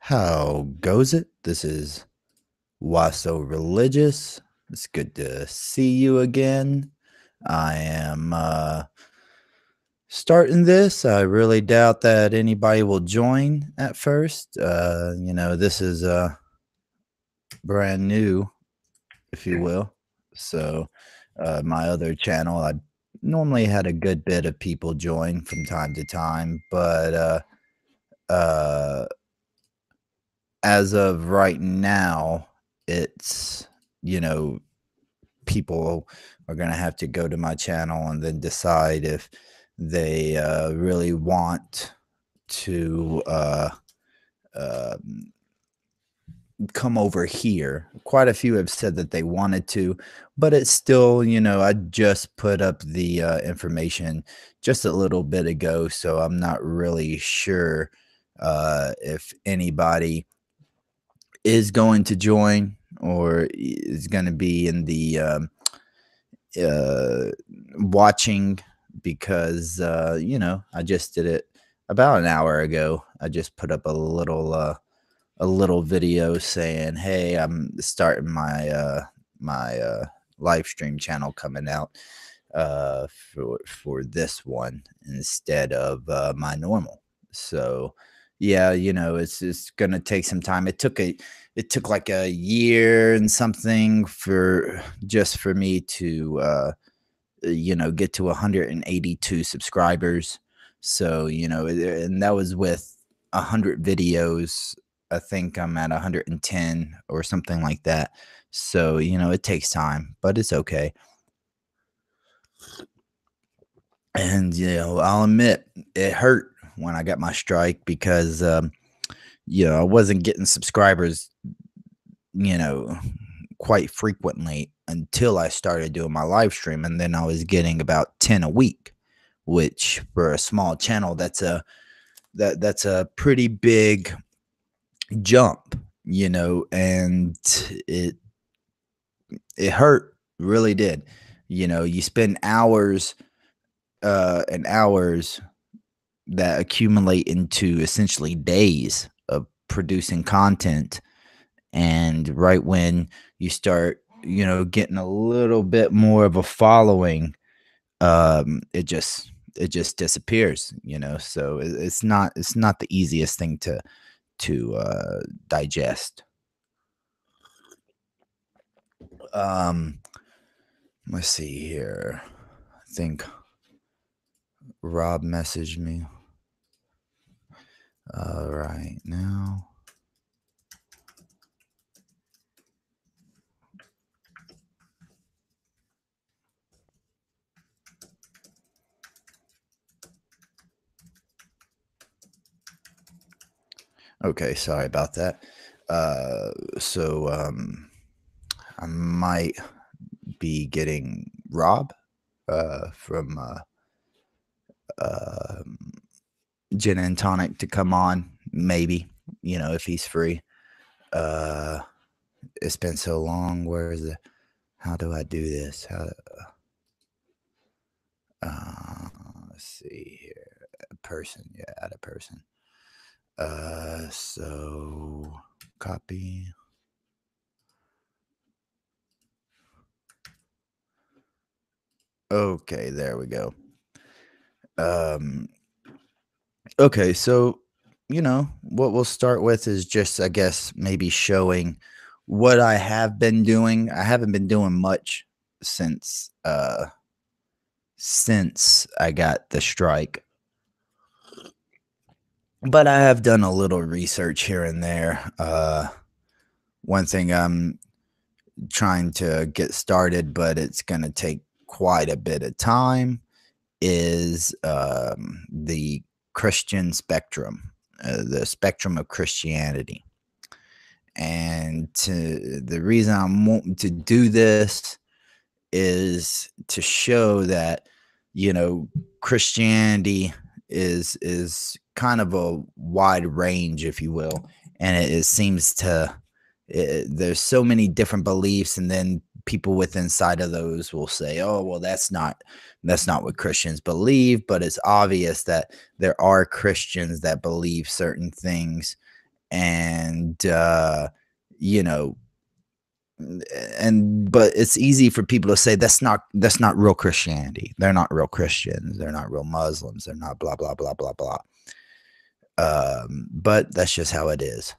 How goes it? This is Why So Religious. It's good to see you again. I am starting this. I really doubt that anybody will join at first. This is brand new, if you will. So, my other channel, I normally had a good bit of people join from time to time, but uh, as of right now, it's, you know, people are going to have to go to my channel and then decide if they really want to um, come over here. Quite a few have said that they wanted to, but it's still, I just put up the information just a little bit ago, so I'm not really sure if anybody is going to join or is going to be in the uh, watching because I just did it about an hour ago. I just put up a little video saying, "Hey, I'm starting my live stream channel coming out for this one instead of my normal." So yeah, it's gonna take some time. It took like a year and something for just for me to get to 182 subscribers. So, and that was with 100 videos. I think I'm at 110 or something like that. So, it takes time, but it's okay. And, I'll admit it hurt when I got my strike because, I wasn't getting subscribers, you know, quite frequently until I started doing my live stream. And then I was getting about 10 a week, which for a small channel, that's a pretty big jump, and it hurt, really did. You spend hours and hours that accumulate into essentially days of producing content. And right when you start, getting a little bit more of a following, it just disappears, so it's not the easiest thing to digest. Um, let's see here. I think Rob messaged me. Right now. Okay, sorry about that. So I might be getting Rob from um Gin and Tonic to come on, maybe, if he's free. Uh, it's been so long. Where is it? How do I do this? Uh, let's see here. A person, yeah, add a person. So copy. Okay, there we go. Um, okay, so what we'll start with is just, I guess, maybe showing what I have been doing. I haven't been doing much since since I got the strike, but I have done a little research here and there. One thing I'm trying to get started, but it's going to take quite a bit of time, is the Christian spectrum, the spectrum of Christianity. And the reason I'm wanting to do this is to show that, Christianity is kind of a wide range, if you will, and it seems to there's so many different beliefs, and then people with inside of those will say, "Oh, well, that's not what Christians believe," but it's obvious that there are Christians that believe certain things, And you know, and but it's easy for people to say that's not real Christianity. They're not real Christians. They're not real Muslims. They're not blah blah blah blah blah. But that's just how it is.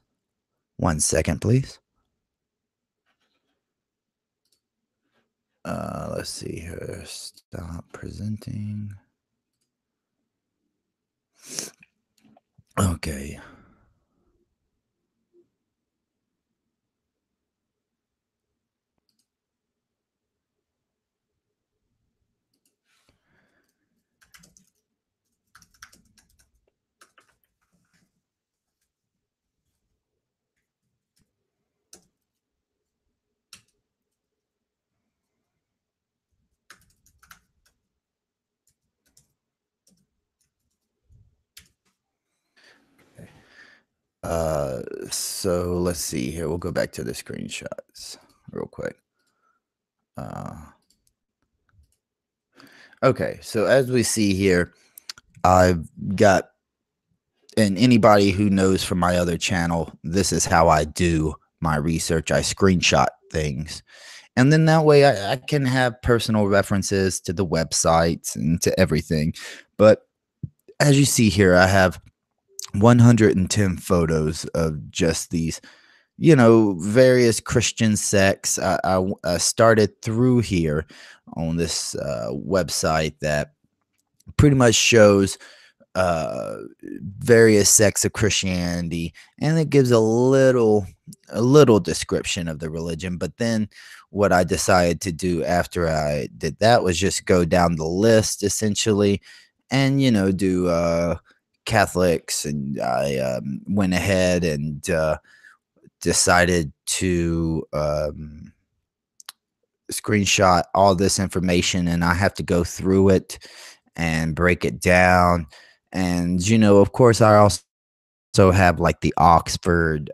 1 second, please. Let's see here. Stop presenting. Okay. So let's see here. We'll go back to the screenshots real quick. Okay, so as we see here, I've got, and anybody who knows from my other channel, this is how I do my research. I screenshot things. And then that way I can have personal references to the websites and to everything. But as you see here, I have 110 photos of just these, various Christian sects. I started through here on this website that pretty much shows uh various sects of Christianity, and it gives a little description of the religion. But then what I decided to do after I did that was just go down the list essentially, and do Catholics. And I went ahead and decided to screenshot all this information, and I have to go through it and break it down. And of course, I also have like the Oxford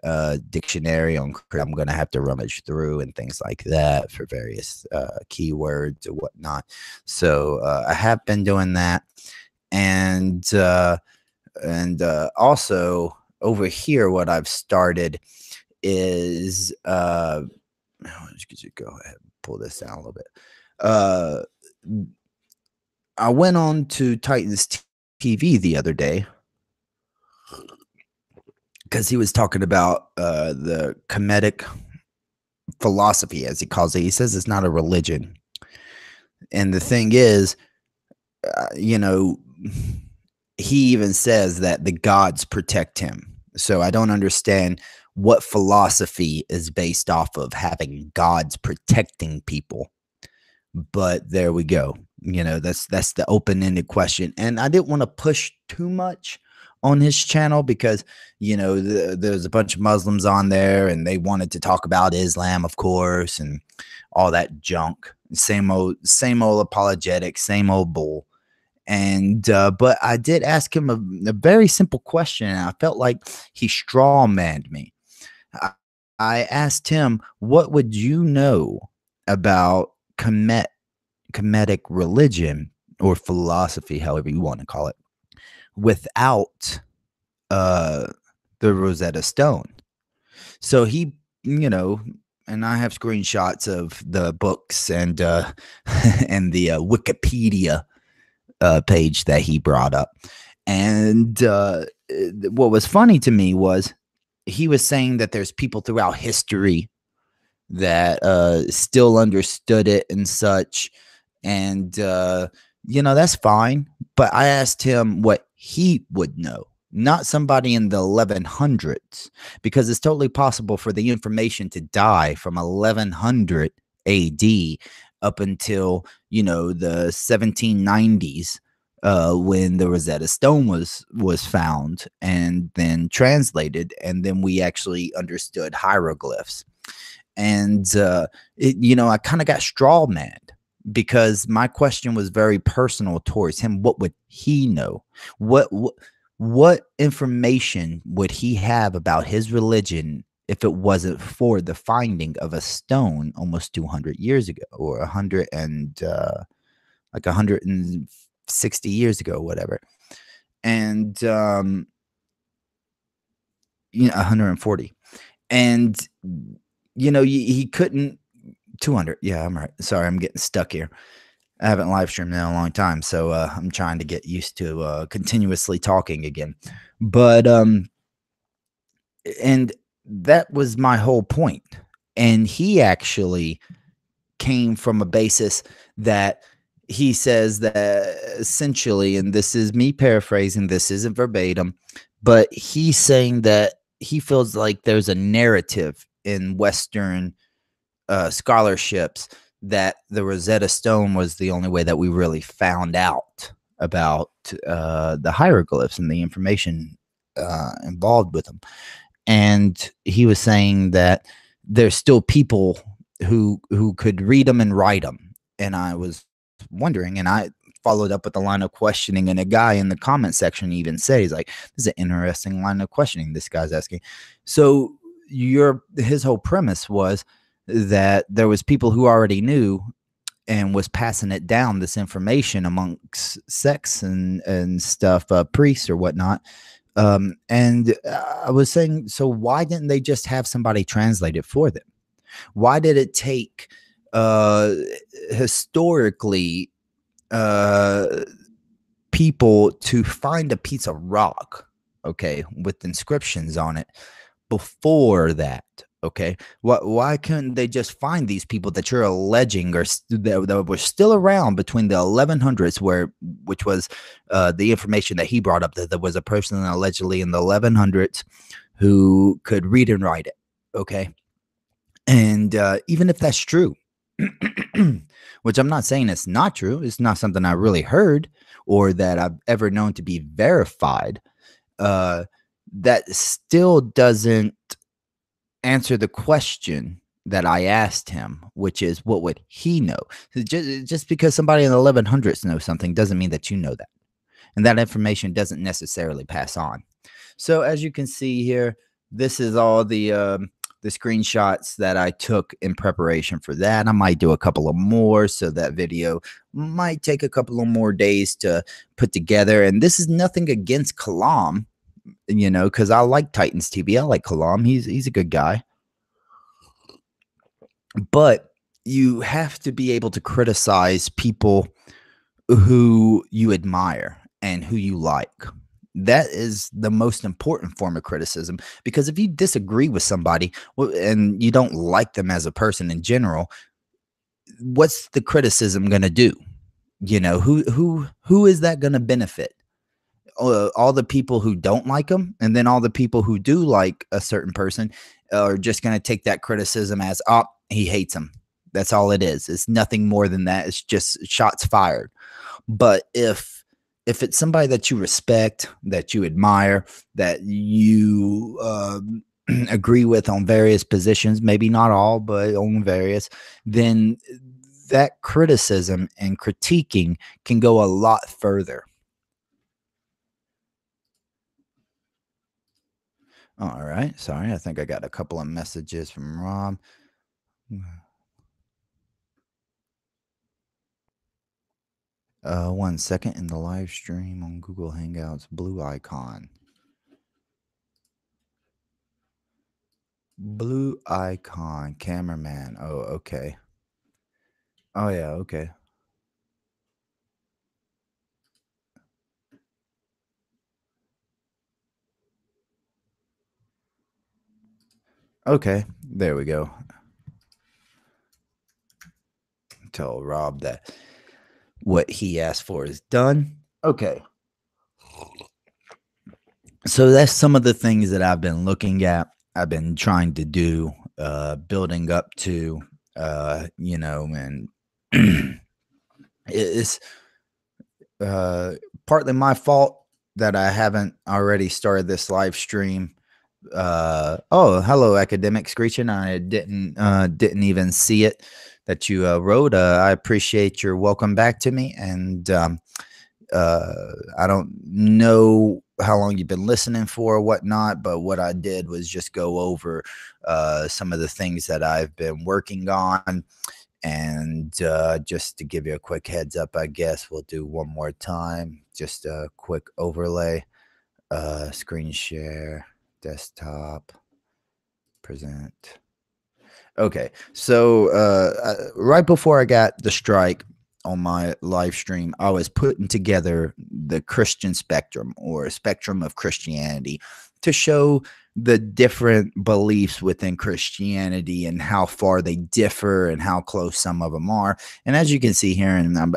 dictionary on I'm going to have to rummage through and things like that for various keywords or whatnot. So I have been doing that. And also over here, what I've started is go ahead and pull this down a little bit. I went on to Titans TV the other day because he was talking about the Kemetic philosophy, as he calls it. He says it's not a religion. And the thing is, he even says that the gods protect him. So I don't understand what philosophy is based off of having gods protecting people. But there we go. That's the open-ended question. And I didn't want to push too much on his channel because, there's a bunch of Muslims on there and they wanted to talk about Islam, of course, and all that junk. Same old apologetic, same old bull. And but I did ask him a very simple question, and I felt like he straw-manned me. I asked him, what would you know about Kemetic religion or philosophy, however you want to call it, without the Rosetta Stone? So he, and I have screenshots of the books and and the Wikipedia page that he brought up. And what was funny to me was he was saying that there's people throughout history that still understood it and such. And that's fine. But I asked him what he would know, not somebody in the 1100s, because it's totally possible for the information to die from 1100 AD up until the 1790s, when the Rosetta Stone was found and then translated, and then we actually understood hieroglyphs. And I kind of got straw manned because my question was very personal towards him. What would he know? What information would he have about his religion if it wasn't for the finding of a stone almost 200 years ago, or 100 and like 160 years ago, whatever? And 140. And, he couldn't 200. Yeah, I'm right. Sorry, I'm getting stuck here. I haven't live streamed in a long time, so I'm trying to get used to continuously talking again. But and that was my whole point. And he actually came from a basis that he says that essentially, and this is me paraphrasing, this isn't verbatim, but he's saying that he feels like there's a narrative in Western scholarships that the Rosetta Stone was the only way that we really found out about the hieroglyphs and the information involved with them. And he was saying that there's still people who could read them and write them. And I was wondering, and I followed up with a line of questioning, and a guy in the comment section even said, he's like, this is an interesting line of questioning this guy's asking. So his whole premise was that there was people who already knew and was passing it down, this information amongst sects and stuff, priests or whatnot. And I was saying, so why didn't they just have somebody translate it for them? Why did it take historically people to find a piece of rock, okay, with inscriptions on it before that? Okay, why couldn't they just find these people that you're alleging that were still around between the 1100s, which was the information that he brought up, that there was a person allegedly in the 1100s who could read and write it. Okay, and even if that's true, which I'm not saying it's not true, it's not something I really heard or that I've ever known to be verified. That still doesn't answer the question that I asked him, which is, what would he know? Just because somebody in the 1100s knows something doesn't mean that you know that. And that information doesn't necessarily pass on. So as you can see here, this is all the screenshots that I took in preparation for that. I might do a couple of more, so that video might take a couple of more days to put together. And this is nothing against Kalam, because I like Titans TV. I like Kalam. He's a good guy. But you have to be able to criticize people who you admire and who you like. That is the most important form of criticism, because if you disagree with somebody and you don't like them as a person in general, what's the criticism going to do? Who is that going to benefit? All the people who don't like them, and then all the people who do like a certain person are just going to take that criticism as, oh, he hates him. That's all it is. It's nothing more than that. It's just shots fired. But if it's somebody that you respect, that you admire, that you agree with on various positions, maybe not all, but on various, then that criticism and critiquing can go a lot further. All right. Sorry. I think I got a couple of messages from Rob. 1 second. In the live stream on Google Hangouts, blue icon. Blue icon, cameraman. Oh, okay. Oh, yeah. Okay. Okay. There we go. Tell Rob that what he asked for is done. Okay. So that's some of the things that I've been looking at. I've been trying to do, building up to, and it's partly my fault that I haven't already started this live stream. Oh, hello, Academic Screeching. I didn't even see it that you wrote. I appreciate your welcome back to me, and I don't know how long you've been listening for or whatnot, but what I did was just go over some of the things that I've been working on. And just to give you a quick heads up, I guess we'll do one more time. Just a quick overlay, screen share, desktop, present. Okay, so right before I got the strike on my live stream, I was putting together the Christian spectrum, or a spectrum of Christianity, to show the different beliefs within Christianity and how far they differ and how close some of them are. And as you can see here, and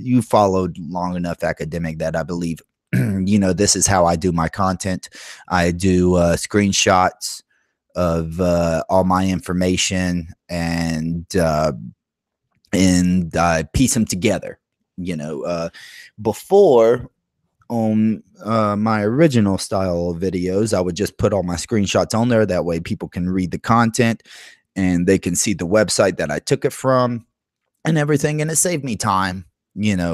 you followed long enough academic that I believe, this is how I do my content. I do screenshots of all my information, and piece them together. Before, on my original style of videos, I would just put all my screenshots on there. That way people can read the content and they can see the website that I took it from and everything. And it saved me time,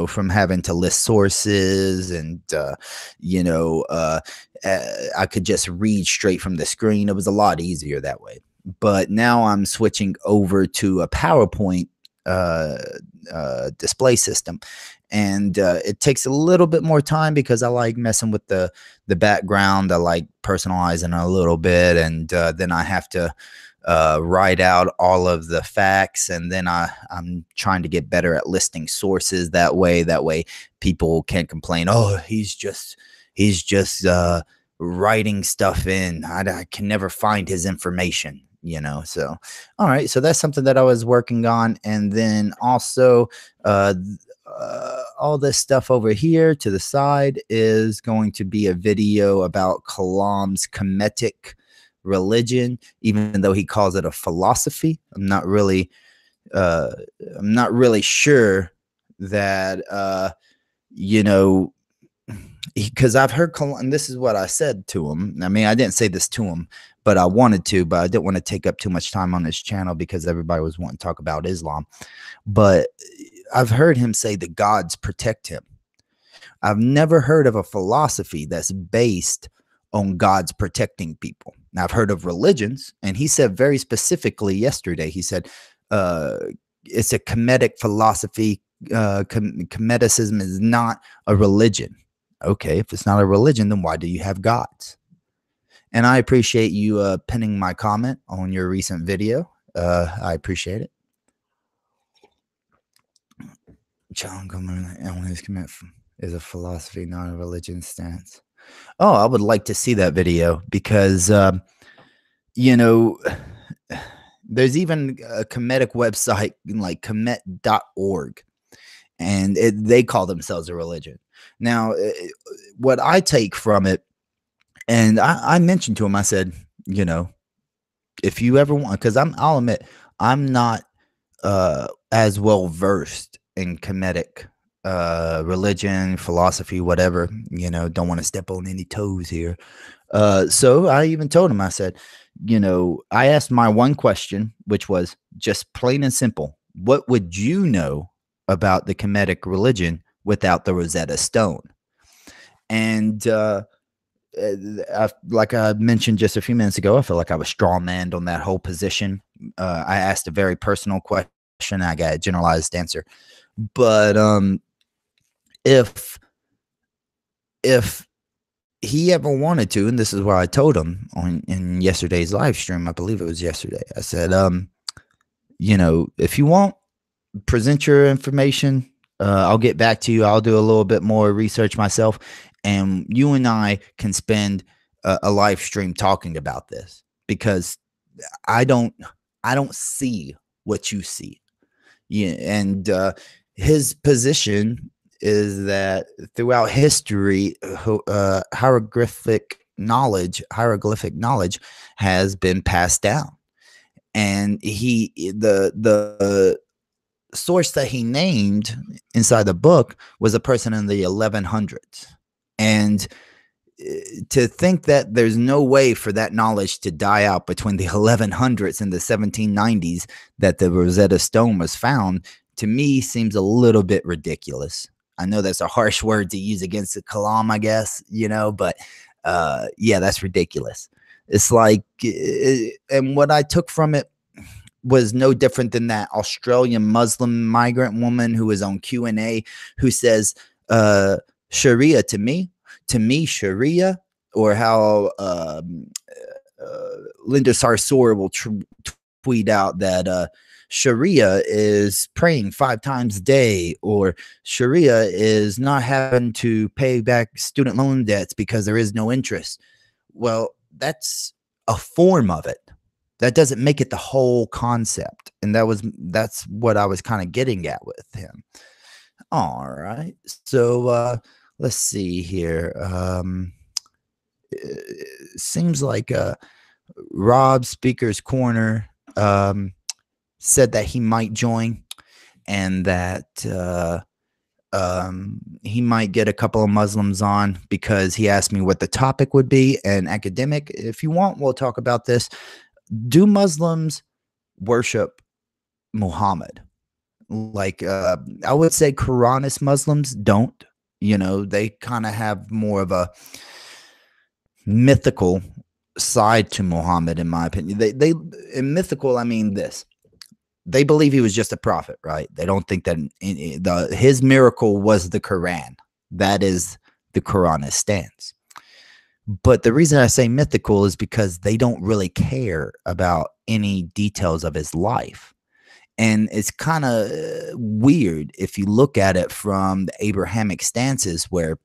from having to list sources, and I could just read straight from the screen. It was a lot easier that way. But now I'm switching over to a PowerPoint display system, and it takes a little bit more time because I like messing with the background. I like personalizing a little bit, and then I have to write out all of the facts, and then I'm trying to get better at listing sources. That way people can't complain, oh, he's just writing stuff in. I can never find his information. So all right, so that's something that I was working on. And then also all this stuff over here to the side is going to be a video about Kalam's Kemetic religion, even though he calls it a philosophy. I'm not really sure that because I've heard Kalam, and this is what I said to him. I mean, I didn't say this to him, but I wanted to, but I didn't want to take up too much time on his channel because everybody was wanting to talk about Islam. But I've heard him say the gods protect him. I've never heard of a philosophy that's based on gods protecting people. Now, I've heard of religions, and he said very specifically yesterday, he said it's a Kemetic philosophy. Kemeticism is not a religion. Okay, if it's not a religion, then why do you have gods? And I appreciate you pinning my comment on your recent video. I appreciate it. John Gomer is a philosophy, not a religion stance. Oh, I would like to see that video because, there's even a Kemetic website like kemet.org, and they call themselves a religion. Now, what I take from it, and I mentioned to him, I said, if you ever want, because I'll admit, I'm not as well versed in Kemetic religion, philosophy, whatever, don't want to step on any toes here. So I even told him, I said, I asked my one question, which was just plain and simple. What would you know about the Kemetic religion without the Rosetta Stone? And like I mentioned just a few minutes ago, I feel like I was strawmanned on that whole position. I asked a very personal question, and I got a generalized answer. But if he ever wanted to, and this is what I told him in yesterday's live stream, I believe it was yesterday, I said, if you want, present your information. I'll get back to you. I'll do a little bit more research myself, and you and I can spend a live stream talking about this, because I don't see what you see. Yeah, and his position is that throughout history, hieroglyphic knowledge has been passed down, and the source that he named inside the book was a person in the 1100s. And to think that there's no way for that knowledge to die out between the 1100s and the 1790s that the Rosetta Stone was found, to me seems a little bit ridiculous. I know that's a harsh word to use against the Kalam, I guess, but yeah, that's ridiculous. It's like, and what I took from it was no different than that Australian Muslim migrant woman who was on Q&A who says, Sharia to me, Sharia or how Linda Sarsour will tweet out that Sharia is praying 5 times a day, or Sharia is not having to pay back student loan debts because there is no interest. Well, that's a form of it. That doesn't make it the whole concept. And that's what I was kind of getting at with him. All right. So let's see here. Seems like Rob Speaker's Corner said that he might join, and that he might get a couple of Muslims on, because he asked me what the topic would be. And academic, if you want, we'll talk about this. Do Muslims worship Muhammad? Like, I would say Quranist Muslims don't. You know, they kind of have more of a mythical side to Muhammad, in my opinion. They in mythical, I mean this. They believe he was just a prophet, right? They don't think that his miracle was the Quran. That is the Quranist stance. But the reason I say mythical is because they don't really care about any details of his life. And it's kind of weird if you look at it from the Abrahamic stances, where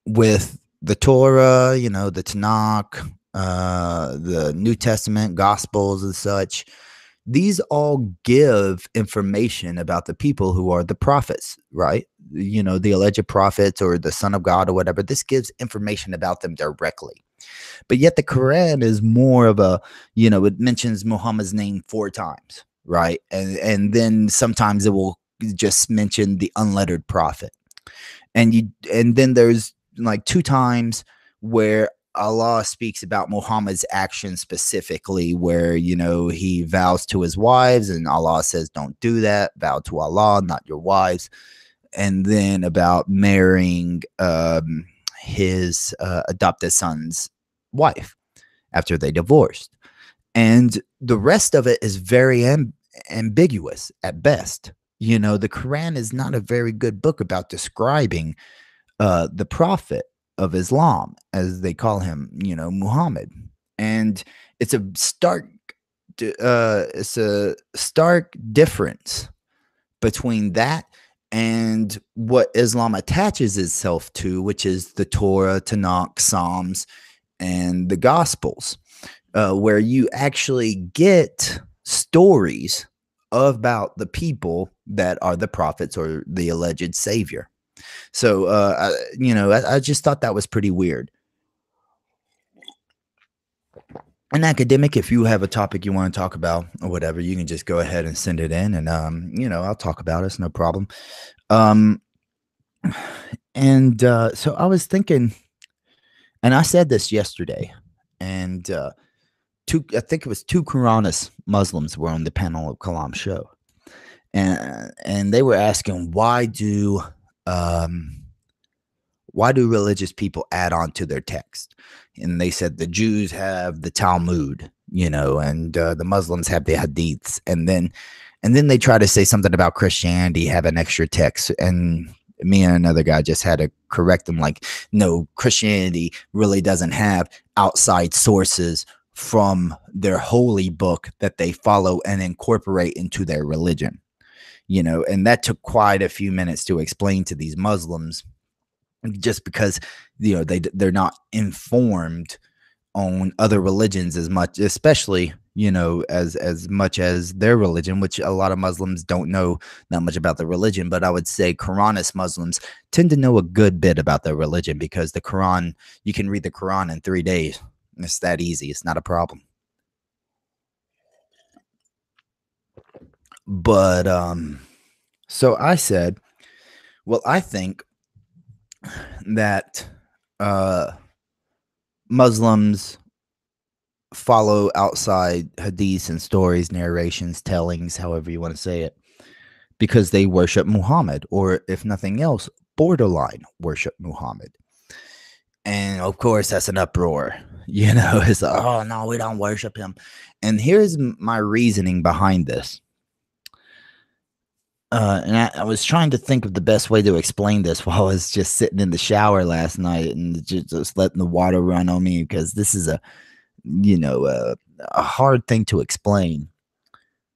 with the Torah, you know, the Tanakh, the New Testament, Gospels and such, these all give information about the people who are the prophets, right? You know, the alleged prophets or the Son of God or whatever. This gives information about them directly. But yet the Quran is more of a, you know, it mentions Muhammad's name 4 times, right? And then sometimes it will just mention the unlettered prophet. And then there's like 2 times where Allah speaks about Muhammad's actions specifically, where, you know, he vows to his wives and Allah says, don't do that. Vow to Allah, not your wives. And then about marrying his adopted son's wife after they divorced. And the rest of it is very ambiguous at best. You know, the Quran is not a very good book about describing the prophet of Islam, as they call him, you know, Muhammad. And it's a stark difference between that and what Islam attaches itself to, which is the Torah, Tanakh, Psalms, and the Gospels, where you actually get stories about the people that are the prophets or the alleged savior. So, you know, I just thought that was pretty weird. An academic, if you have a topic you want to talk about or whatever, you can just go ahead and send it in, and you know, I'll talk about it. It's no problem. So I was thinking, and I said this yesterday, and I think it was 2 Quranist Muslims were on the panel of Kalam's show, and they were asking, why do religious people add on to their text? And they said the Jews have the Talmud, you know, and the Muslims have the Hadiths, and then they try to say something about Christianity having extra text. And me and another guy just had to correct them, like, no, Christianity really doesn't have outside sources from their holy book that they follow and incorporate into their religion, you know. And that took quite a few minutes to explain to these Muslims, just because, you know, they're not informed on other religions as much, especially, you know, as much as their religion, which a lot of Muslims don't know that much about the religion. But I would say Quranist Muslims tend to know a good bit about their religion, because the Quran, you can read the Quran in 3 days. It's that easy. It's not a problem. But so I said, well, I think that Muslims follow outside hadiths and stories, narrations, tellings, however you want to say it, because they worship Muhammad, or if nothing else, borderline worship Muhammad. And of course, that's an uproar. You know, it's like, oh no, we don't worship him. And here's my reasoning behind this. And I was trying to think of the best way to explain this while I was just sitting in the shower last night and just letting the water run on me, because this is a hard thing to explain.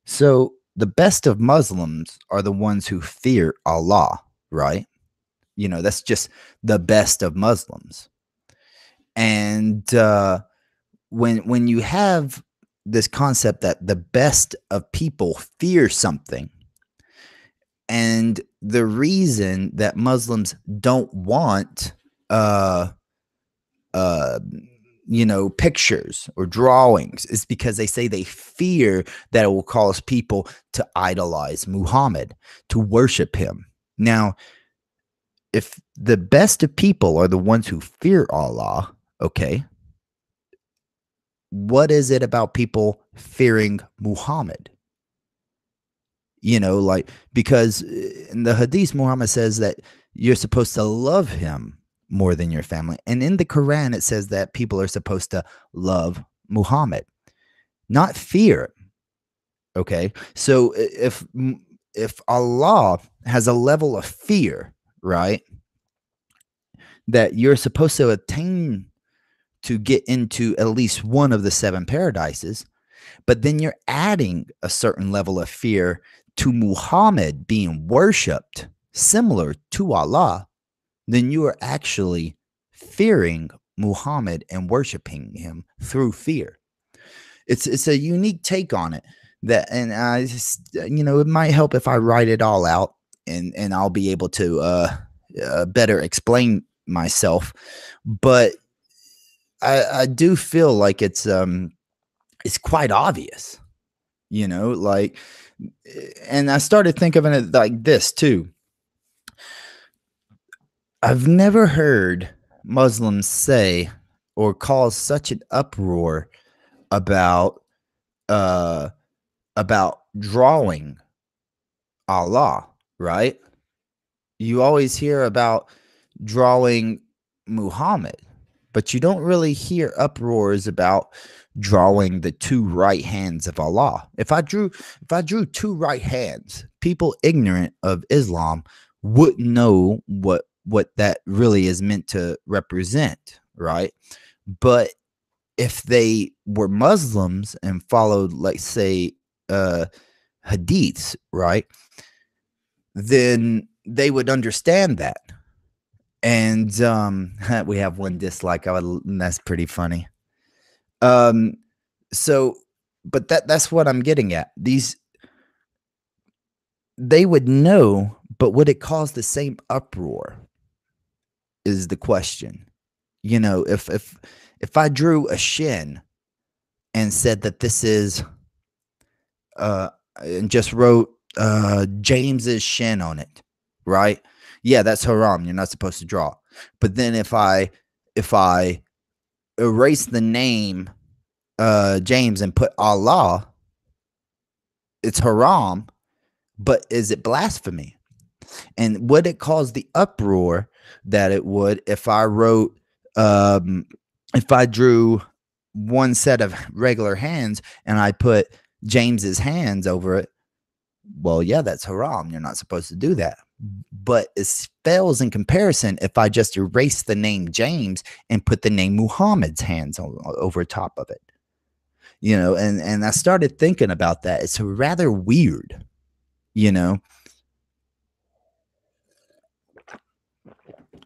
So the best of Muslims are the ones who fear Allah, right? That's just the best of Muslims. And when you have this concept that the best of people fear something, and the reason that Muslims don't want uh uh pictures or drawings is because they say they fear that it will cause people to idolize Muhammad, to worship him. Now, if the best of people are the ones who fear Allah, okay, what is it about people fearing Muhammad? Like, because in the hadith, Muhammad says that you're supposed to love him more than your family. And in the Quran, it says that people are supposed to love Muhammad, not fear. Okay. So if Allah has a level of fear, right, that you're supposed to attain to get into at least one of the seven paradises, but then you're adding a certain level of fear to Muhammad being worshipped similar to Allah, then you are actually fearing Muhammad and worshiping him through fear. It's a unique take on it and I just, it might help if I write it all out, and I'll be able to better explain myself. But I do feel like it's quite obvious, like, and I started thinking of it like this too. I've never heard Muslims say or cause such an uproar about uh drawing Allah, right? You always hear about drawing Muhammad, but you don't really hear uproars about drawing the two right hands of Allah. If I drew two right hands, people ignorant of Islam wouldn't know what that really is meant to represent, right? But if they were Muslims and followed, like, say, hadiths, right, then they would understand that. And we have one dislike. That's pretty funny. So, but that's what I'm getting at. They would know, but would it cause the same uproar is the question. If I drew a shin and said that this is and just wrote James's shin on it, right? Yeah, that's haram. You're not supposed to draw. But then if I erase the name James and put Allah, it's haram. But is it blasphemy? And would it cause the uproar that it would if I wrote, if I drew one set of regular hands and I put James's hands over it? Well, yeah, that's haram. You're not supposed to do that. But it fails in comparison if I just erase the name James and put the name Muhammad's hands over top of it. And I started thinking about that. It's rather weird,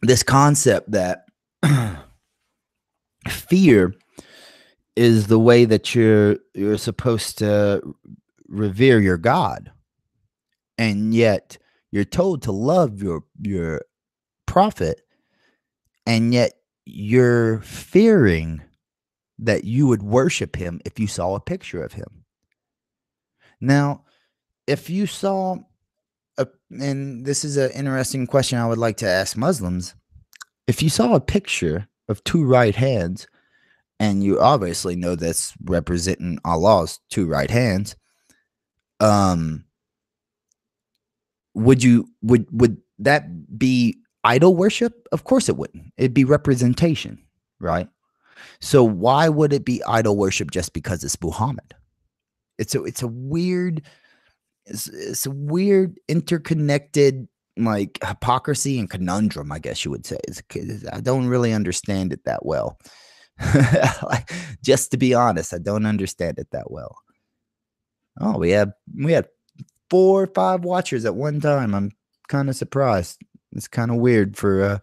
this concept that fear is the way that you're supposed to revere your God, and yet you're told to love your prophet, and yet you're fearing that you would worship him if you saw a picture of him. Now, if you saw and this is an interesting question I would like to ask Muslims. If you saw a picture of two right hands, and you obviously know that's representing Allah's two right hands, would that be idol worship? Of course it wouldn't. It'd be representation, right? So why would it be idol worship just because it's Muhammad? It's a weird it's a weird interconnected like hypocrisy and conundrum, I guess you would say. I don't really understand it that well. Like, just to be honest, I don't understand it that well. Oh, we had 4 or 5 watchers at one time. I'm kind of surprised. It's kind of weird for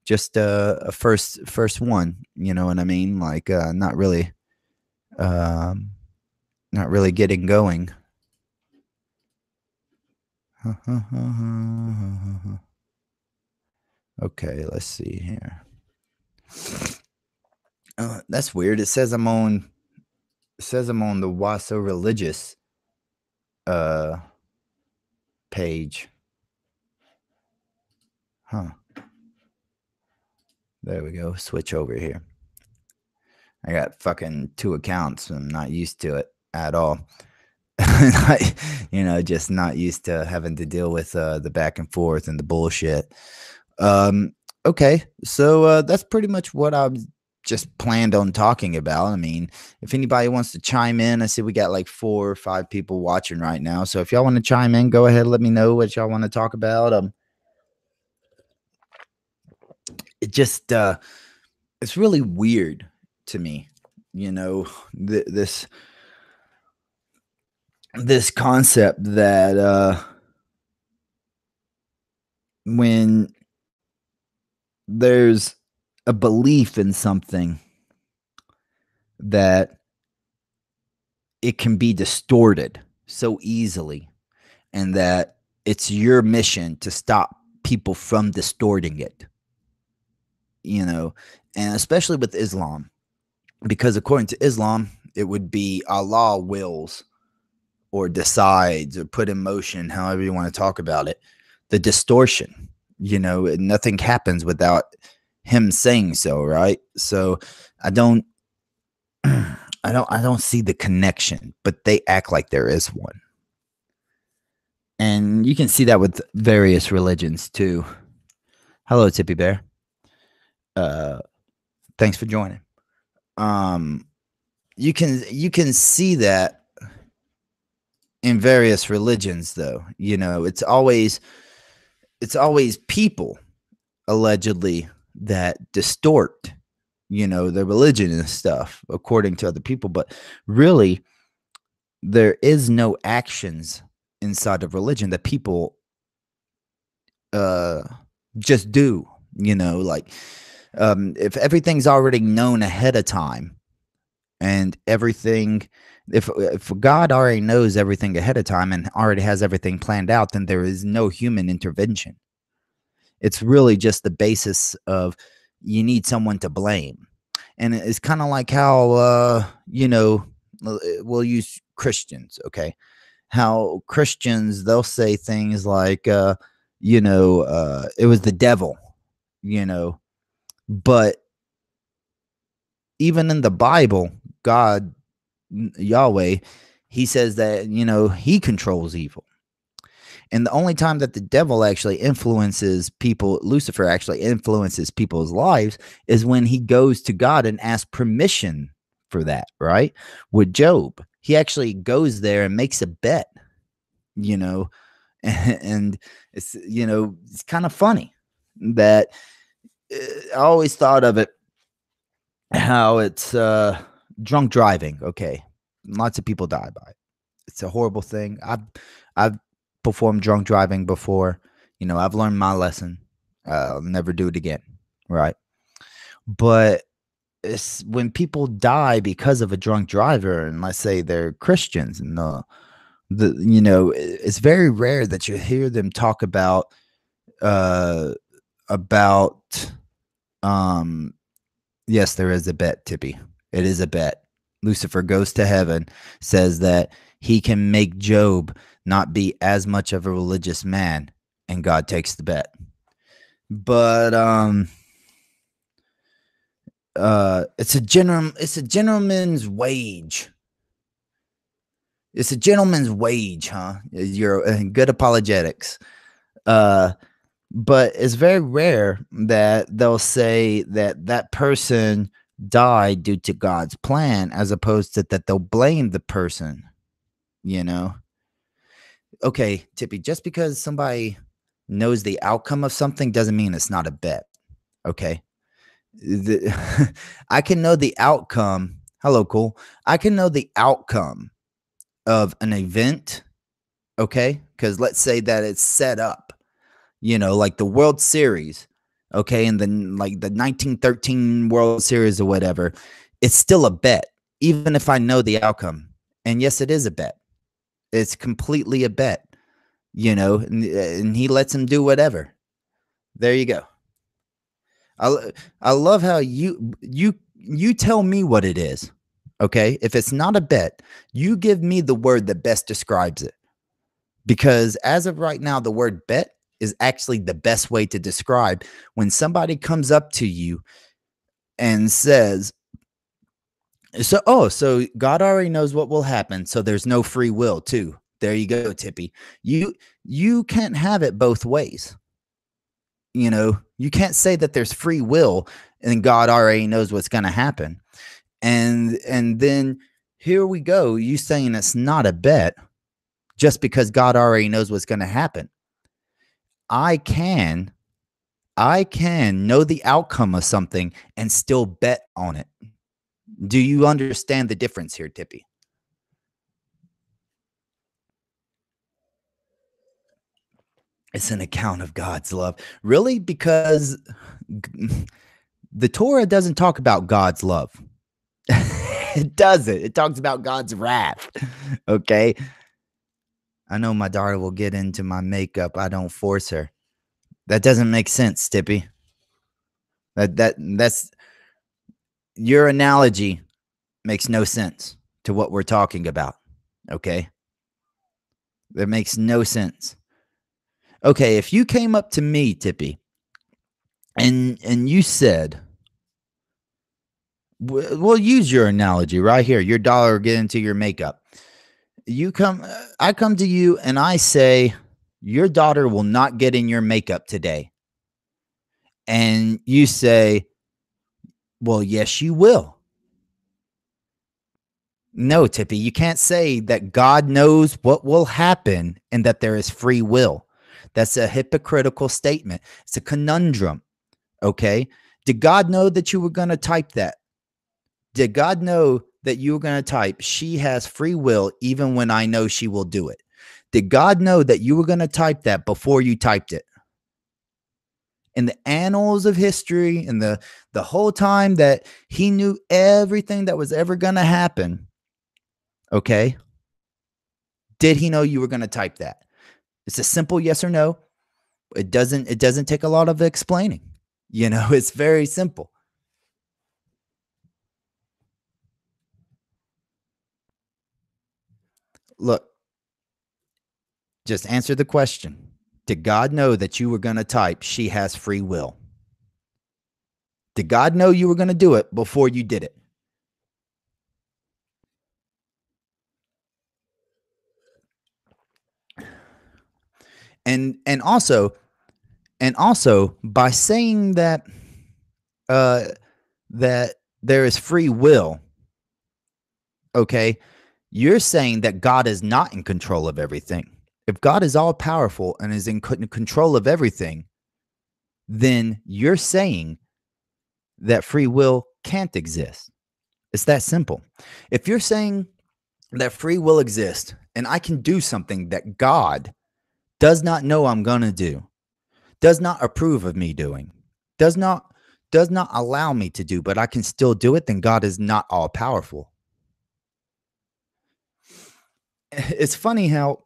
just a first one. You know what I mean? Like um, not really getting going. Okay, let's see here. That's weird. It says I'm on. It says I'm on the Why So Religious uh page. Huh. There we go. Switch over here. I got fucking 2 accounts. I'm not used to it at all. Just not used to having to deal with the back and forth and the bullshit. Okay, so that's pretty much what I just planned on talking about. I mean, if anybody wants to chime in, I see we got like 4 or 5 people watching right now. So if y'all want to chime in, go ahead. Let me know what y'all want to talk about. It just it's really weird to me, this concept that when there's a belief in something that it can be distorted so easily, and that it's your mission to stop people from distorting it, and especially with Islam, because according to Islam, it would be Allah wills or decides or put in motion, however you want to talk about it, the distortion. Nothing happens without him saying so, right? So I don't I don't see the connection, but they act like there is one. And you can see that with various religions too. Hello, Tippy Bear. Thanks for joining. You can see that in various religions, though. It's always people allegedly that distort the religion and stuff according to other people, but really there is no actions inside of religion that people just do. Like if everything's already known ahead of time, and everything, if God already knows everything ahead of time and already has everything planned out, then there is no human intervention. It's really just the basis of you need someone to blame. And it's kind of like how we'll use Christians, okay? How Christians, they'll say things like it was the devil, but even in the Bible, God, Yahweh, he says that he controls evil. And the only time that the devil actually influences people, Lucifer actually influences people's lives, is when he goes to God and asks permission for that, right? With Job, he actually goes there and makes a bet, and it's kind of funny that I always thought of it how it's drunk driving. Okay, lots of people die by it. It's a horrible thing. I've performed drunk driving before. I've learned my lesson. I'll never do it again, right? But it's when people die because of a drunk driver, and let's say they're Christians, and it's very rare that you hear them talk about yes, there is a bet, Tippy. It is a bet. Lucifer goes to heaven, says that he can make Job not be as much of a religious man, and God takes the bet. But it's a gentleman's wage. It's a gentleman's wage, huh? You're good apologetics. But it's very rare that they'll say that person died due to God's plan, as opposed to that they'll blame the person. Okay, Tippy, just because somebody knows the outcome of something doesn't mean it's not a bet. Okay. I can know the outcome. Hello, cool. I can know the outcome of an event. Okay. Because let's say that it's set up, like the World Series. Okay. And then like the 1913 World Series or whatever. It's still a bet, even if I know the outcome. And yes, it is a bet. It's completely a bet, and he lets him do whatever. There you go. I love how you tell me what it is. Okay? If it's not a bet, you give me the word that best describes it. Because as of right now, the word bet is actually the best way to describe when somebody comes up to you and says, so God already knows what will happen, so there's no free will too. There you go, Tippy. You can't have it both ways. You can't say that there's free will and God already knows what's going to happen. And then here we go, you saying it's not a bet just because God already knows what's going to happen. I can know the outcome of something and still bet on it. Do you understand the difference here, Tippy? It's an account of God's love. Really? Because the Torah doesn't talk about God's love. It doesn't. It talks about God's wrath. Okay. I know my daughter will get into my makeup. I don't force her. That doesn't make sense, Tippy. That's your analogy makes no sense to what we're talking about. Okay. That makes no sense. Okay, if you came up to me, Tippy, and you said, we'll use your analogy right here. Your daughter get into your makeup. I come to you and I say, your daughter will not get in your makeup today. And you say, well, yes, you will. No, Tippy, you can't say that God knows what will happen and that there is free will. That's a hypocritical statement. It's a conundrum. Okay. Did God know that you were going to type that? Did God know that you were going to type, she has free will even when I know she will do it? Did God know that you were going to type that before you typed it? In the annals of history and the whole time that he knew everything that was ever going to happen, okay, did he know you were going to type that? It's a simple yes or no. It doesn't take a lot of explaining. It's very simple. Look, just answer the question. Did God know that you were going to type, she has free will? Did God know you were going to do it before you did it? And also by saying that that there is free will, okay, you're saying that God is not in control of everything. If God is all powerful and is in control of everything, then you're saying that free will can't exist. It's that simple. If you're saying that free will exists and I can do something that God does not know I'm going to do, does not approve of me doing, does not allow me to do, but I can still do it, then God is not all powerful. It's funny how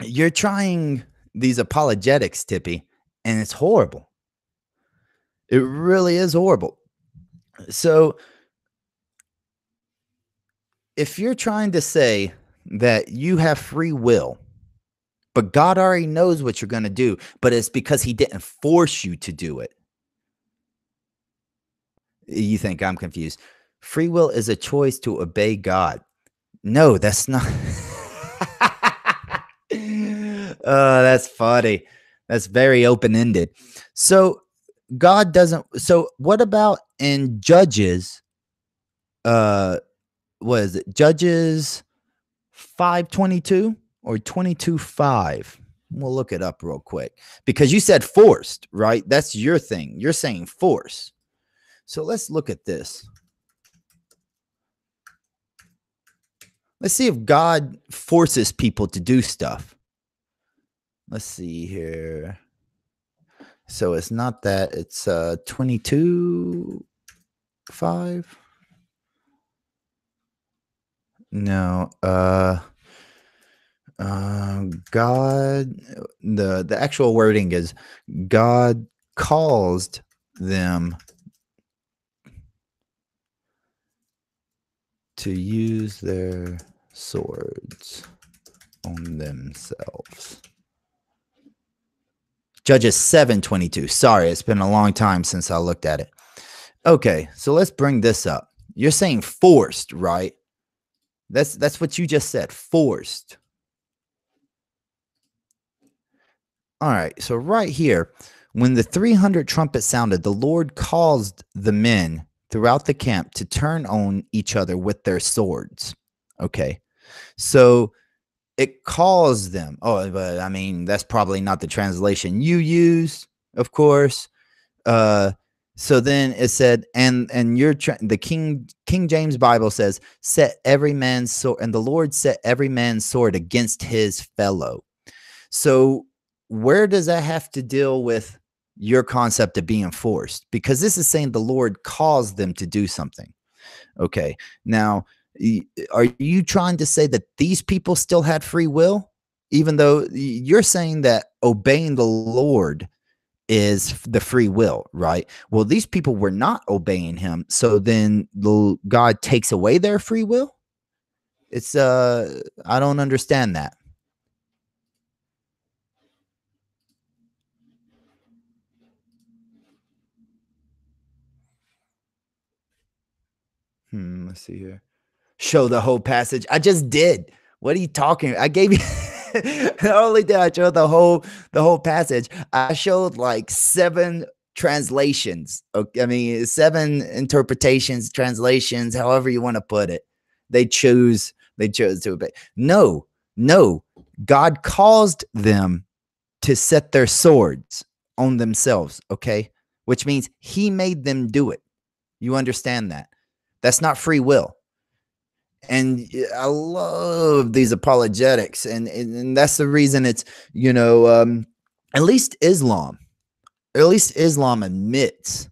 you're trying these apologetics, Tippy, and it's horrible. It really is horrible. So if you're trying to say that you have free will, but God already knows what you're going to do, but it's because he didn't force you to do it. You think I'm confused. Free will is a choice to obey God. No, that's not. That's funny. That's very open-ended. So God doesn't. So what about in Judges? What is it? Judges 5:22 or 22:5? We'll look it up real quick because you said forced, right? That's your thing. You're saying force. So let's look at this. Let's see if God forces people to do stuff. Let's see here. So it's not that. It's 22:5. No. God, the actual wording is God caused them to use their swords on themselves. Judges 7:22. Sorry, it's been a long time since I looked at it. Okay, so let's bring this up. You're saying forced, right? That's what you just said, forced. All right, so right here, when the 300 trumpets sounded, the Lord caused the men throughout the camp to turn on each other with their swords. Okay, so it caused them. Oh, but I mean, that's probably not the translation you use, of course. So then it said, and the King James Bible says, set every man's sword, and the Lord set every man's sword against his fellow. So where does that have to deal with your concept of being forced? Because this is saying the Lord caused them to do something. Okay. Now, are you trying to say that these people still had free will? Even though you're saying that obeying the Lord is the free will, right? Well, these people were not obeying him. So then God takes away their free will? It's I don't understand that. Let's see here. Show the whole passage. I just did. What are you talking? I gave you not only did I show the whole passage, I showed like 7 translations. Okay, I mean 7 interpretations, translations, however you want to put it. They chose to obey. No, God caused them to set their swords on themselves, okay? Which means he made them do it. You understand that? That's not free will. And I love these apologetics, and that's the reason it's, at least Islam admits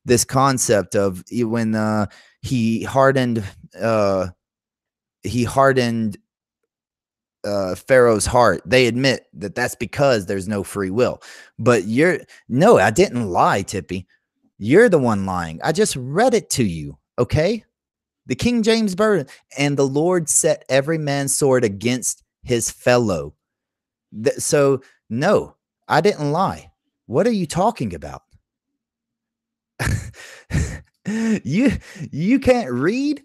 this concept of when he hardened Pharaoh's heart. They admit that that's because there's no free will. But no, I didn't lie, Tippy. You're the one lying. I just read it to you, okay? The King James Version, and the Lord set every man's sword against his fellow. So, no, I didn't lie. What are you talking about? You can't read?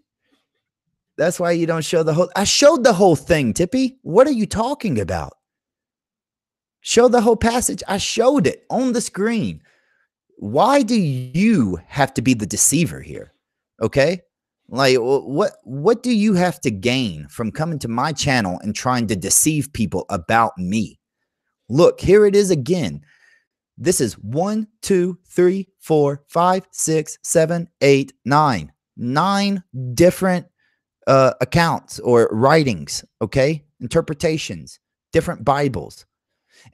That's why you don't show the whole. I showed the whole thing, Tippy. What are you talking about? Show the whole passage. I showed it on the screen. Why do you have to be the deceiver here? Okay? Like, what do you have to gain from coming to my channel and trying to deceive people about me? Look, here it is again. This is 1, 2, 3, 4, 5, 6, 7, 8, 9. 9 different accounts or writings, okay? Interpretations, different Bibles.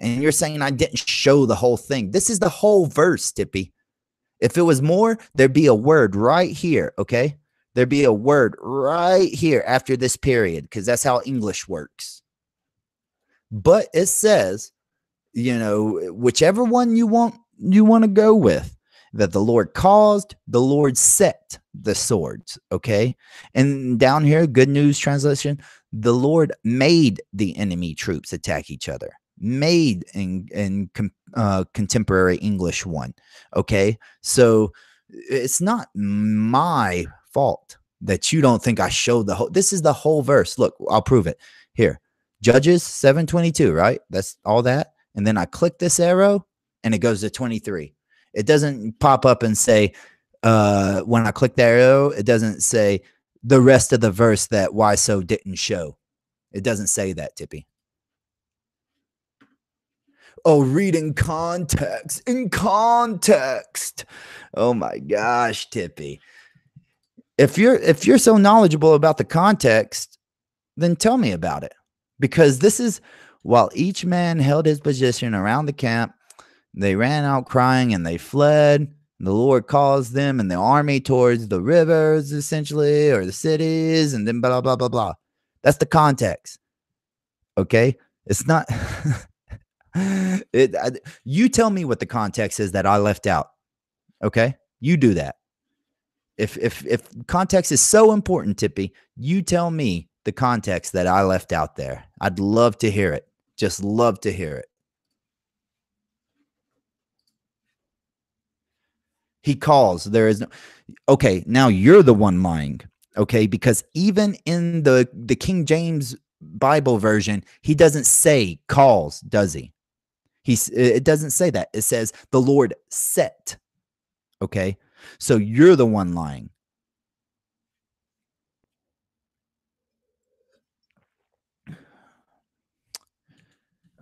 And you're saying I didn't show the whole thing. This is the whole verse, Tippy. If it was more, there'd be a word right here, okay? There'd be a word right here after this period, because that's how English works. But it says, whichever one you want to go with, that the Lord caused, the Lord set the swords, okay? And down here, Good News Translation, the Lord made the enemy troops attack each other. Made in contemporary English one, okay? So it's not my fault that you don't think I showed the whole. This is the whole verse. Look, I'll prove it here. Judges 7:22, right? That's all that. And then I click this arrow and it goes to 23. It doesn't pop up and say, when I click the arrow, it doesn't say the rest of the verse that why so didn't show. It doesn't say that, Tippy. oh, read in context. In context. Oh my gosh, Tippy. If you're so knowledgeable about the context, then tell me about it. Because this is while each man held his position around the camp, they ran out crying and they fled. The Lord calls them and the army towards the rivers, essentially, or the cities, and then blah, blah, blah, blah. That's the context. Okay? It's not. You tell me what the context is that I left out. Okay? You do that. If context is so important, Tippy, you tell me the context that I left out there. I'd love to hear it. Just love to hear it. He calls. There is no. Okay, now you're the one lying. Okay, because even in the King James Bible version, he doesn't say calls, does he? It doesn't say that. It says the Lord set. Okay, so you're the one lying.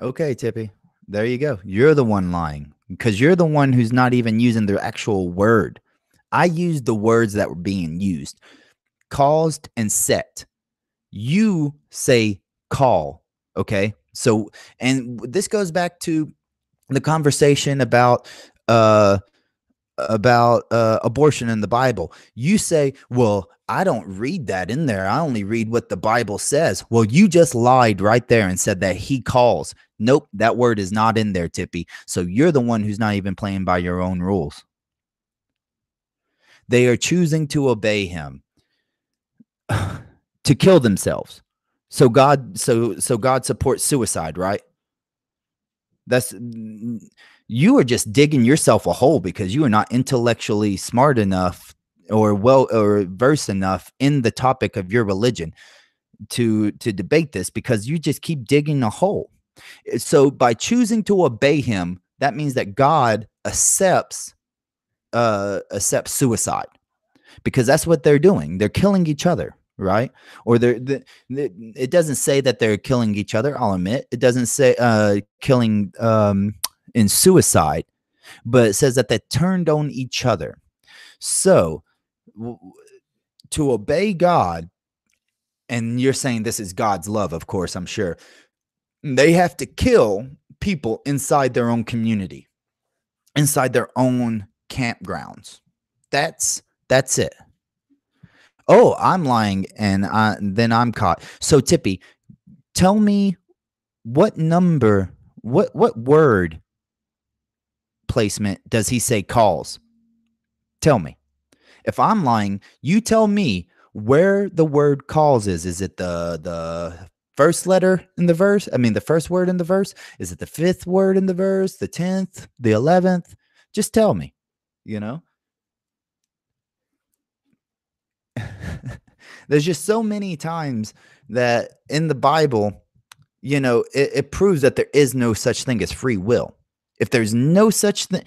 Okay, Tippy. There you go. You're the one lying because you're the one who's not even using the actual word. I used the words that were being used. Caused and set. You say call. Okay. So, and this goes back to the conversation about abortion in the Bible. You say, well, I don't read that in there. I only read what the Bible says. Well, you just lied right there and said that he calls. Nope, that word is not in there, Tippy. So you're the one who's not even playing by your own rules. They are choosing to obey him to kill themselves. So God supports suicide, right? That's you are just digging yourself a hole because you are not intellectually smart enough or versed enough in the topic of your religion to debate this, because you just keep digging a hole. So by choosing to obey him, that means that God accepts suicide, because that's what they're doing. They're killing each other, right? Or it doesn't say that they're killing each other. I'll admit it doesn't say killing in suicide, but it says that they turned on each other. So to obey God, and you're saying this is God's love, of course, I'm sure, they have to kill people inside their own community, inside their own campgrounds. That's it. Oh, I'm lying, and then I'm caught. So Tippy, tell me what number, what word placement does he say calls? Tell me. If I'm lying, you tell me where the word calls is. Is it the first letter in the verse? I mean, the first word in the verse? Is it the fifth word in the verse? The 10th? The 11th? Just tell me, you know? There's just so many times that in the Bible, you know, it proves that there is no such thing as free will. If there's no such thing,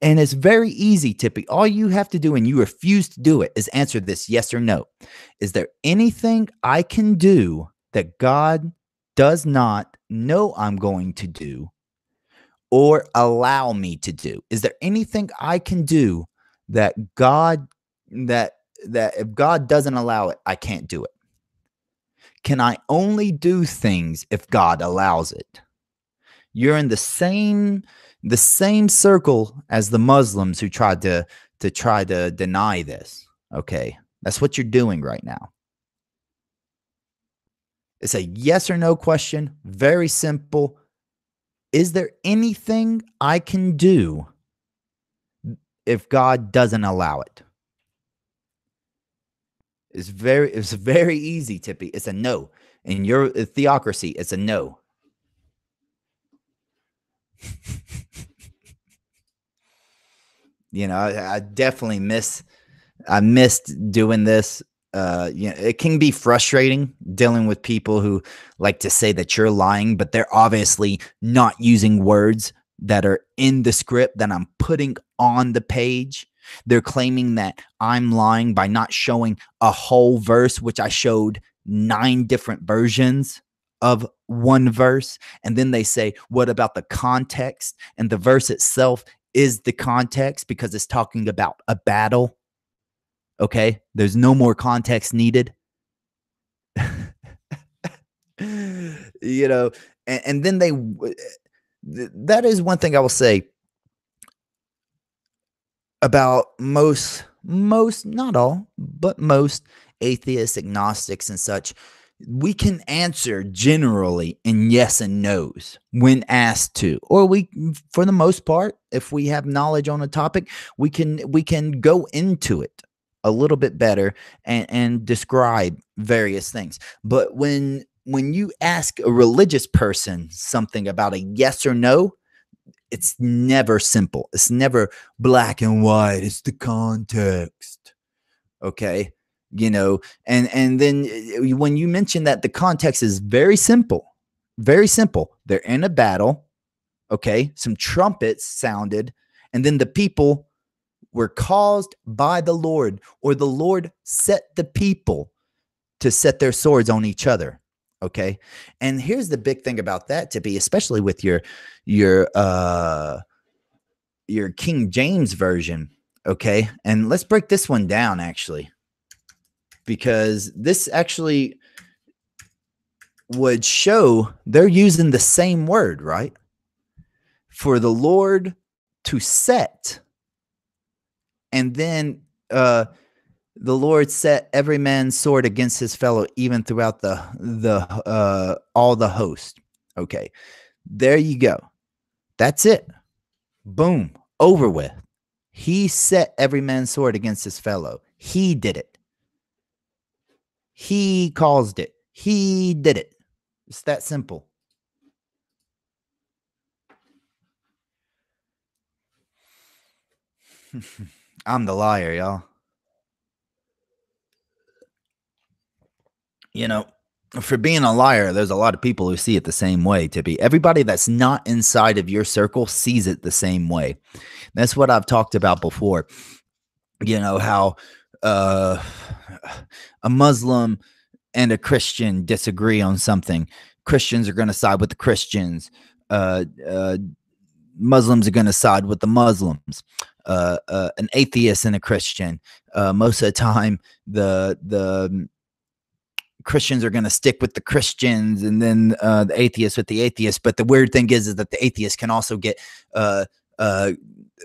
and it's very easy, Tippy. All you have to do, and you refuse to do it, is answer this yes or no. Is there anything I can do that God does not know I'm going to do or allow me to do? Is there anything I can do that if God doesn't allow it, I can't do it? Can I only do things if God allows it? You're in the same circle as the Muslims who tried to deny this. Okay, that's what you're doing right now. It's a yes or no question. Very simple. Is there anything I can do if God doesn't allow it? It's very easy, Tippy. It's a no. In your theocracy, it's a no. You know, I definitely missed doing this. You know, it can be frustrating dealing with people who like to say that you're lying, but they're obviously not using words that are in the script that I'm putting on the page. They're claiming that I'm lying by not showing a whole verse, which I showed 9 different versions of one verse, and then they say, what about the context? And the verse itself is the context because it's talking about a battle. Okay, there's no more context needed. You know, and then that is one thing I will say about most, not all, but most atheists, agnostics, and such. We can answer generally in yes and no's when asked to, or we, for the most part, if we have knowledge on a topic, we can go into it a little bit better and describe various things. But when you ask a religious person something about a yes or no, it's never simple. It's never black and white. It's the context. Okay. And then when you mention that the context is very simple, very simple. They're in a battle. Okay. Some trumpets sounded, and then the people were caused by the Lord, or the Lord set the people to set their swords on each other. Okay. And here's the big thing about that, to be, especially with your King James version. Okay. And let's break this one down, actually, because this actually would show they're using the same word, right? For the Lord to set, and then the Lord set every man's sword against his fellow, even throughout the all the host. Okay, there you go. That's it. Boom, over with. He set every man's sword against his fellow. He did it. He caused it. He did it. It's that simple. I'm the liar, y'all. You know, for being a liar, there's a lot of people who see it the same way, Tippy. Everybody that's not inside of your circle sees it the same way. That's what I've talked about before. You know, how a Muslim and a Christian disagree on something. Christians are going to side with the Christians. Muslims are going to side with the Muslims. An atheist and a Christian. Most of the time, the Christians are going to stick with the Christians, and then the atheists with the atheists. But the weird thing is that the atheists can also get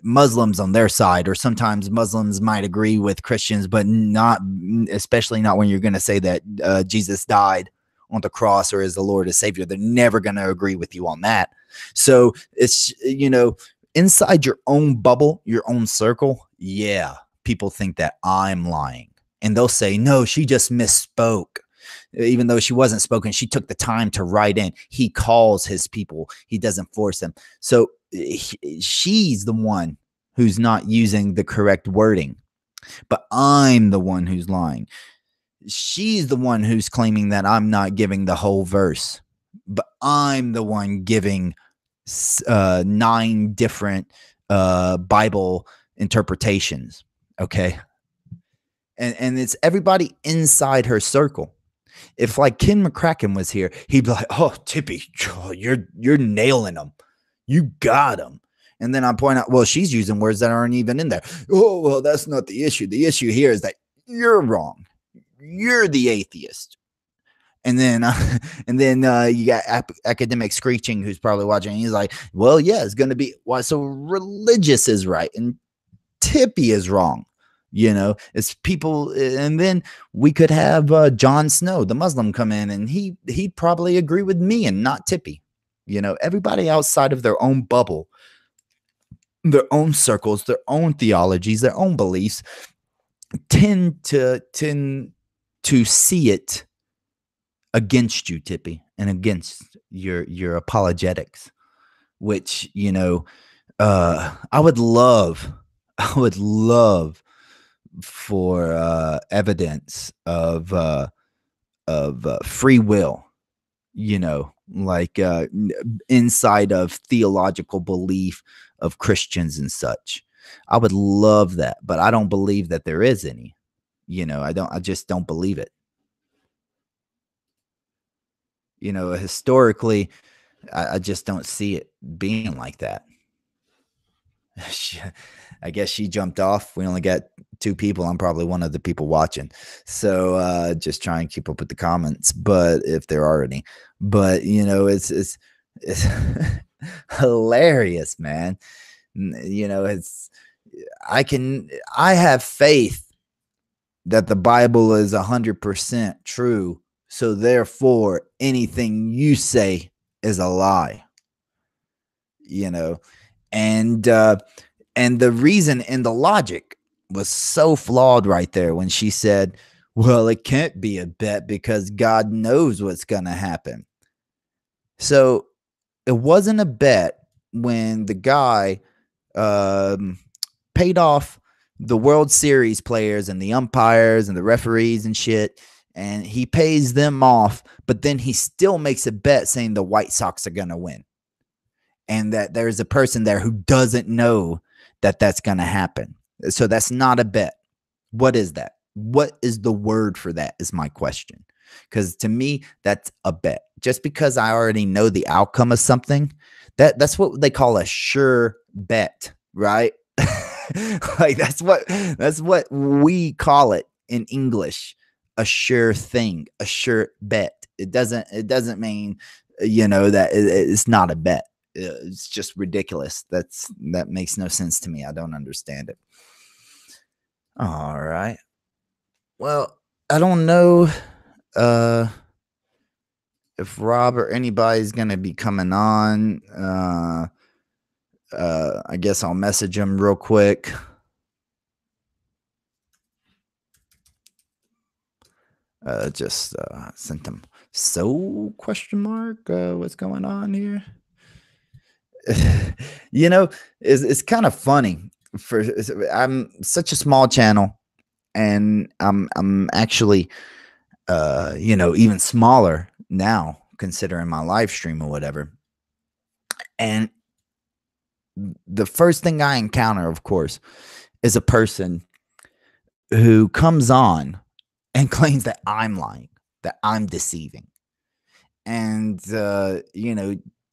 Muslims on their side, or sometimes Muslims might agree with Christians, but not, especially not when you're going to say that Jesus died on the cross or is the Lord and Savior. They're never going to agree with you on that. So it's, inside your own bubble, your own circle, yeah, people think that I'm lying. And they'll say, no, she just misspoke. Even though she wasn't spoken, she took the time to write in. He calls his people. He doesn't force them. So she's the one who's not using the correct wording, but I'm the one who's lying. She's the one who's claiming that I'm not giving the whole verse, but I'm the one giving 9 different Bible interpretations. Okay. And it's everybody inside her circle. If like Ken McCracken was here, he'd be like, "Oh, Tippy, you're nailing them. You got them." And then I point out, well, she's using words that aren't even in there. Oh, well, that's not the issue. The issue here is that you're wrong. You're the atheist. And then you got academic screeching, who's probably watching. He's like, well, yeah, it's going to be why. So religious is right and Tippy is wrong. It's people. And then we could have Jon Snow, the Muslim, come in, and he'd probably agree with me and not Tippy. Everybody outside of their own bubble, their own circles, their own theologies, their own beliefs tend to see it against you, Tippy, and against your apologetics, which I would love for evidence of free will, like inside of theological belief of Christians and such. I would love that, but I don't believe that there is any. I just don't believe it. Historically, I just don't see it being like that. She- I guess she jumped off. We only got two people. I'm probably one of the people watching. So just try and keep up with the comments, but if there are any. But it's hilarious, man. It's I have faith that the Bible is 100% true. So therefore, anything you say is a lie, you know. And the reason and the logic was so flawed right there when she said, well, it can't be a bet because God knows what's going to happen. So it wasn't a bet when the guy um, paid off the World Series players and the umpires and the referees and shit, and he pays them off, but then he still makes a bet saying the White Sox are going to win, and that there's a person there who doesn't know that that's going to happen. So that's not a bet. What is that? What is the word for that is my question. Because to me, that's a bet. Just because I already know the outcome of something, that's what they call a sure bet, right? Like that's what we call it in English, a sure thing, a sure bet. It doesn't mean that it's not a bet. It's just ridiculous. That makes no sense to me. I don't understand it. All right. Well, I don't know uh if Rob or anybody's gonna be coming on. I guess I'll message him real quick. Just sent him. So question mark? What's going on here? It's kind of funny. I'm such a small channel, and I'm actually even smaller now considering my live stream or whatever. And the first thing I encounter, of course, is a person who comes on and claims that I'm lying, that I'm deceiving. And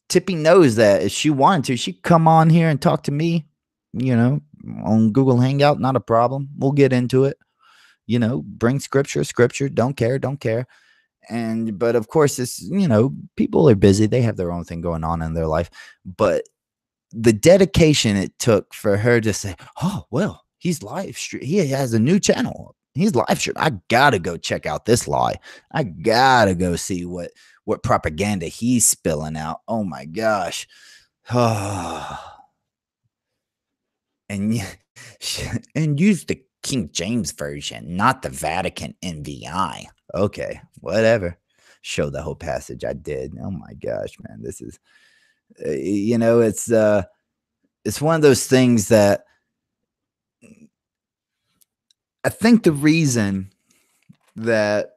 Tippy knows that if she wanted to, she'd come on here and talk to me, on Google Hangout, not a problem. We'll get into it. Bring scripture, don't care. But of course, people are busy. They have their own thing going on in their life. But the dedication it took for her to say, oh, well, he's live stream. He has a new channel. He's live stream. I gotta go check out this lie. I gotta go see what propaganda he's spilling out. Oh my gosh. and and use the King James version, not the Vatican NVI. Okay, whatever. Show the whole passage. I did. Oh my gosh, man. This is it's one of those things that I think the reason that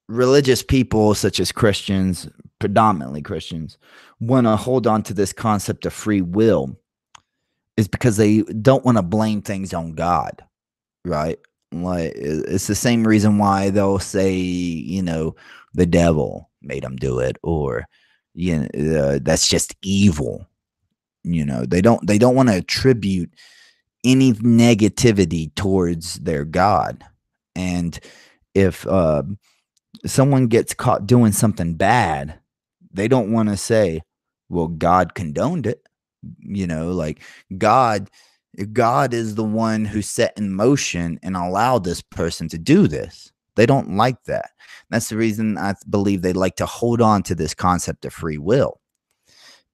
religious people such as Christians, predominantly Christians, want to hold on to this concept of free will is because they don't want to blame things on God, right? Like it's the same reason why they'll say, the devil made them do it, or that's just evil. They don't want to attribute any negativity towards their God. And if someone gets caught doing something bad, they don't want to say, well, God condoned it. Like God is the one who set in motion and allowed this person to do this. They don't like that. That's the reason I believe they like to hold on to this concept of free will.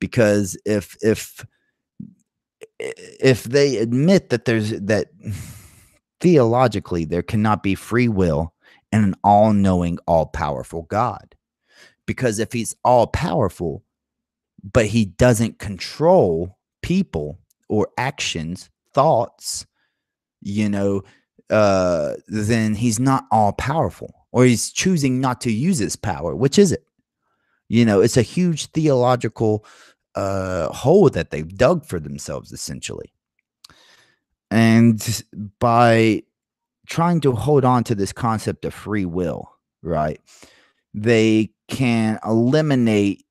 Because if they admit that theologically there cannot be free will in an all-knowing, all-powerful God. Because if he's all-powerful, but he doesn't control people or actions, thoughts, then he's not all-powerful, or he's choosing not to use his power. Which is it? It's a huge theological hole that they've dug for themselves, essentially. And by trying to hold on to this concept of free will, right, they can eliminate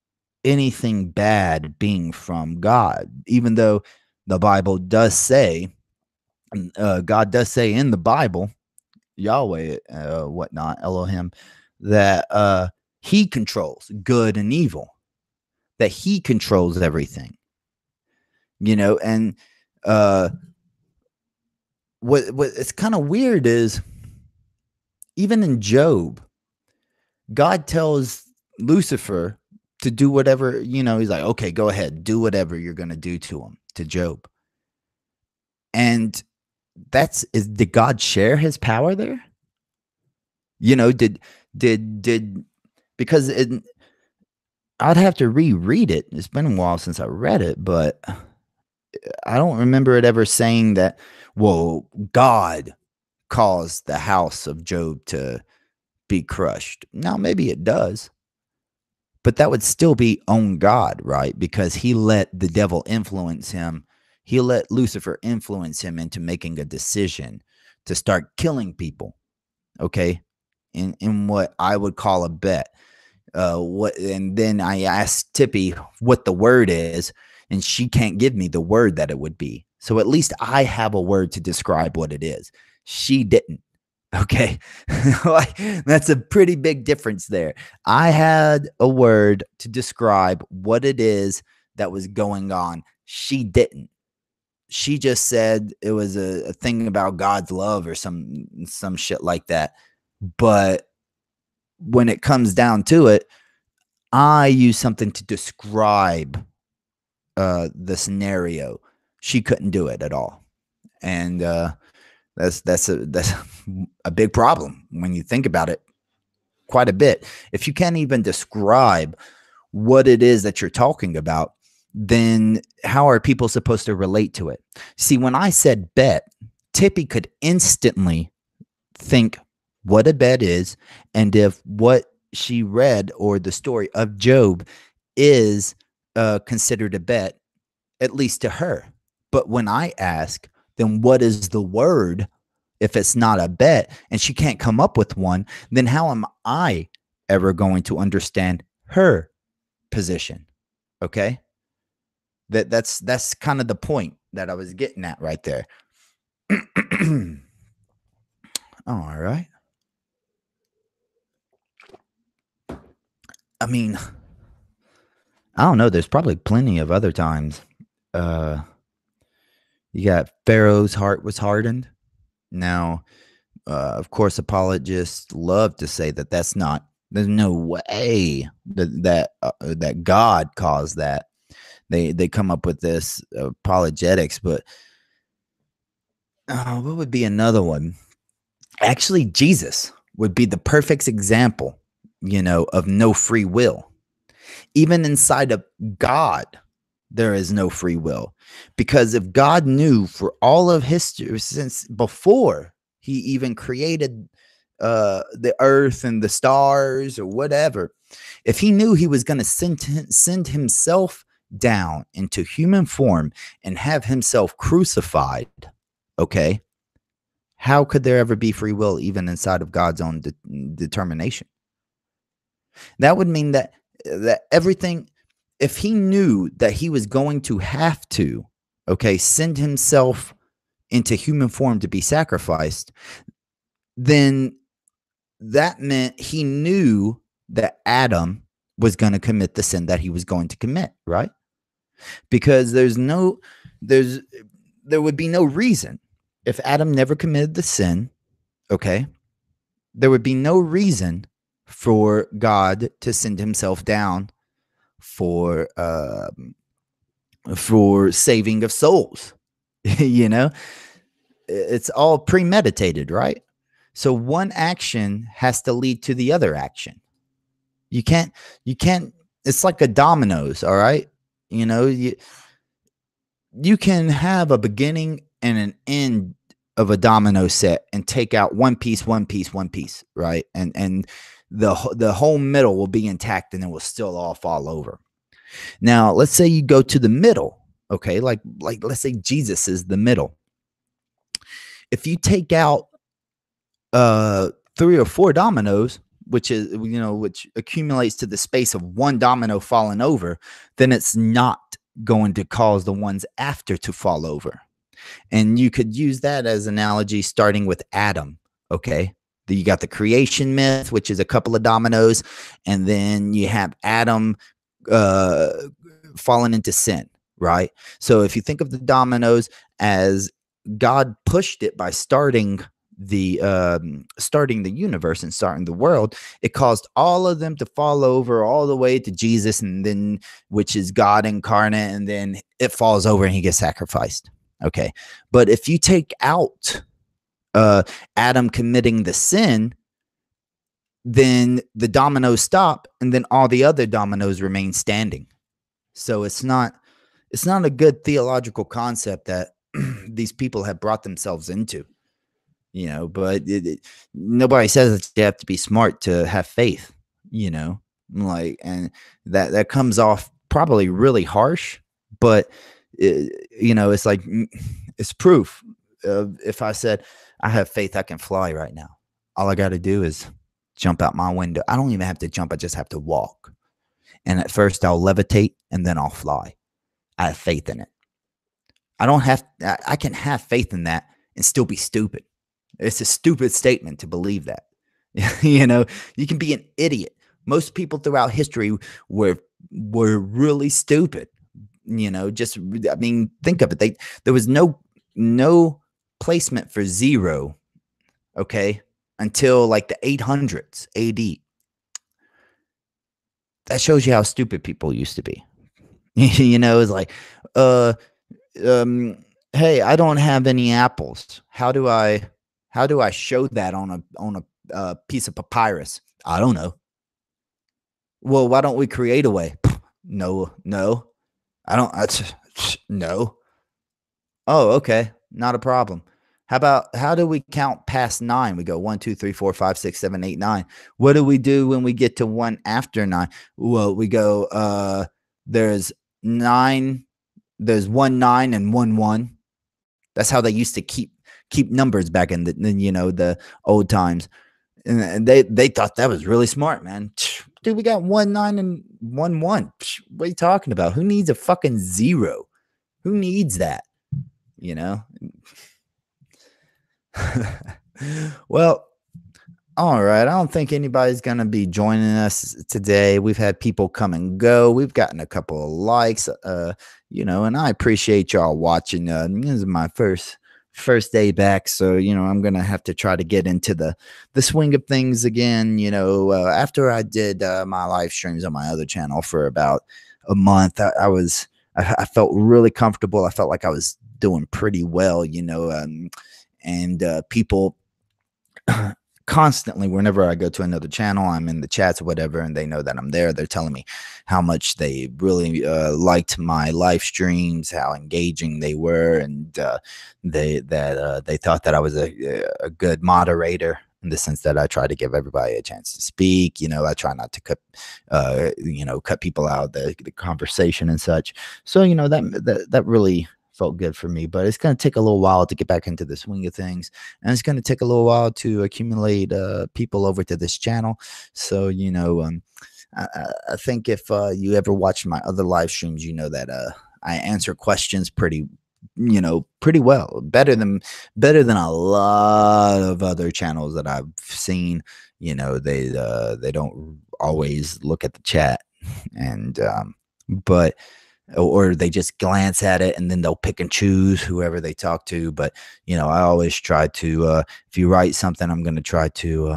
anything bad being from God, even though the Bible does say, God does say in the Bible, Yahweh, whatnot, Elohim, that he controls good and evil, that he controls everything, and uh, what it's kind of weird is even in Job, God tells Lucifer to do whatever, he's like, okay, go ahead, do whatever you're going to do to him, to Job. And did God share his power there? Did because I'd have to reread it. It's been a while since I read it, but I don't remember it ever saying that, well, God caused the house of Job to be crushed. Now, maybe it does, but that would still be on God, right? Because he let the devil influence him. He let Lucifer influence him into making a decision to start killing people, okay? In what I would call a bet. And then I asked Tippy what the word is, and she can't give me the word that it would be. So at least I have a word to describe what it is. She didn't. Okay. That's a pretty big difference there. I had a word to describe what it is that was going on. She didn't. She just said it was a thing about God's love or some shit like that. But when it comes down to it, I use something to describe the scenario. She couldn't do it at all, and that's a big problem when you think about it. Quite a bit. If you can't even describe what it is that you're talking about, then how are people supposed to relate to it? See, when I said bet, Tippy could instantly think what a bet is, and if what she read or the story of Job is considered a bet, at least to her. But when I ask, then what is the word if it's not a bet, and she can't come up with one, then how am I ever going to understand her position? Okay? That's kind of the point that I was getting at right there. All right. I mean, I don't know. There's probably plenty of other times. You got Pharaoh's heart was hardened. Now, of course, apologists love to say that that's not. There's no way that God caused that. They come up with this apologetics, but what would be another one? Actually, Jesus would be the perfect example, of no free will. Even inside of God, there is no free will. Because if God knew for all of history, since before he even created the earth and the stars or whatever, if he knew he was going to send himself down into human form and have himself crucified, okay, how could there ever be free will even inside of God's own determination? That would mean that everything, if he knew that he was going to have to, okay, send himself into human form to be sacrificed, then that meant he knew that Adam was going to commit the sin that he was going to commit, right? Because there would be no reason if Adam never committed the sin, okay? There would be no reason for God to send himself down for saving of souls. It's all premeditated, right? So one action has to lead to the other action. You can't, it's like a dominoes, all right? You can have a beginning and an end of a domino set and take out one piece, right? And the whole middle will be intact and it will still all fall over. Now, let's say you go to the middle, okay? Like let's say Jesus is the middle. If you take out 3 or 4 dominoes, which is, which accumulates to the space of one domino falling over, then it's not going to cause the ones after to fall over. And you could use that as analogy starting with Adam. Okay. You got the creation myth, which is a couple of dominoes, and then you have Adam uh, falling into sin, right? So if you think of the dominoes as God pushed it by starting the universe and starting the world, it caused all of them to fall over all the way to Jesus, and then, which is God incarnate, and then it falls over and he gets sacrificed. Okay. But if you take out Adam committing the sin, then the dominoes stop, and then all the other dominoes remain standing. So it's not a good theological concept that these people have brought themselves into, but nobody says that you have to be smart to have faith, like, and that comes off probably really harsh, but it's like, it's proof. If I said I have faith, I can fly right now. All I got to do is jump out my window. I don't even have to jump. I just have to walk. And at first I'll levitate and then I'll fly. I have faith in it. I can have faith in that and still be stupid. It's a stupid statement to believe that. You can be an idiot. Most people throughout history were really stupid. Think of it. There was no placement for zero, okay, until like the 800s AD. That shows you how stupid people used to be. It's like, hey, I don't have any apples. How do I show that on a piece of papyrus? I don't know. Well, why don't we create a way? No, I don't. No. Oh, okay, not a problem. How do we count past 9? We go 1, 2, 3, 4, 5, 6, 7, 8, 9. What do we do when we get to 1 after 9? Well, we go, there's 9, there's 1, 9, and 1, 1. That's how they used to keep numbers back in the old times. And they thought that was really smart, man. Dude, we got 1, 9, and 1, 1. What are you talking about? Who needs a fucking 0? Who needs that? Well, all right. I don't think anybody's going to be joining us today. We've had people come and go. We've gotten a couple of likes, and I appreciate y'all watching. This is my first day back, so I'm going to have to try to get into the swing of things again. After I did my live streams on my other channel for about a month, I felt really comfortable. I felt like I was doing pretty well, and people constantly, whenever I go to another channel, I'm in the chats or whatever, and they know that I'm there. They're telling me how much they really liked my live streams, how engaging they were, and they thought that I was a good moderator, in the sense that I try to give everybody a chance to speak. I try not to cut people out of the conversation and such. So that really felt good for me, but it's going to take a little while to get back into the swing of things, and it's going to take a little while to accumulate people over to this channel. So I think if you ever watch my other live streams, that I answer questions pretty well, better than a lot of other channels that I've seen. They don't always look at the chat, and or they just glance at it and then they'll pick and choose whoever they talk to. But I always try to if you write something, I'm going to try to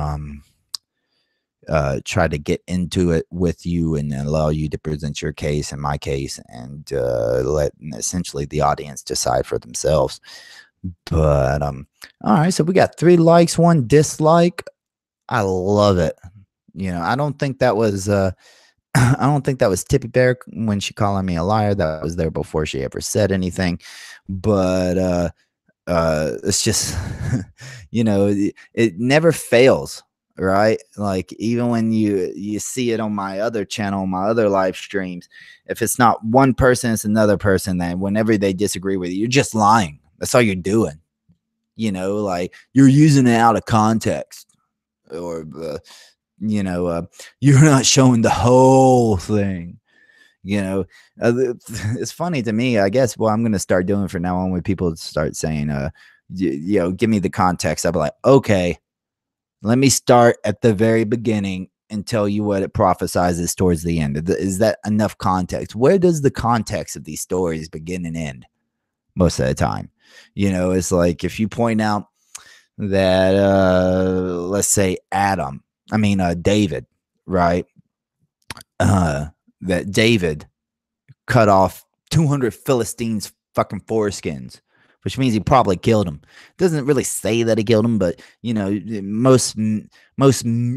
get into it with you and allow you to present your case and my case, and let essentially the audience decide for themselves. But all right, so we got 3 likes, 1 dislike. I love it. I don't think that was I don't think that was Tippy Bear when she calling me a liar. That was there before she ever said anything. But it's just it never fails, right? Like, even when you see it on my other channel, my other live streams, if it's not one person, it's another person. That whenever they disagree with you, you're just lying. That's all you're doing. Like, you're using it out of context, or you're not showing the whole thing. You know, it's funny to me, I guess. What I'm going to start doing from now on, when people start saying, give me the context, I'll be like, okay, let me start at the very beginning and tell you what it prophesizes towards the end. Is that enough context? Where does the context of these stories begin and end? Most of the time, it's like if you point out that, let's say David, right? That David cut off 200 Philistines' fucking foreskins, which means he probably killed him. Doesn't really say that he killed him, but most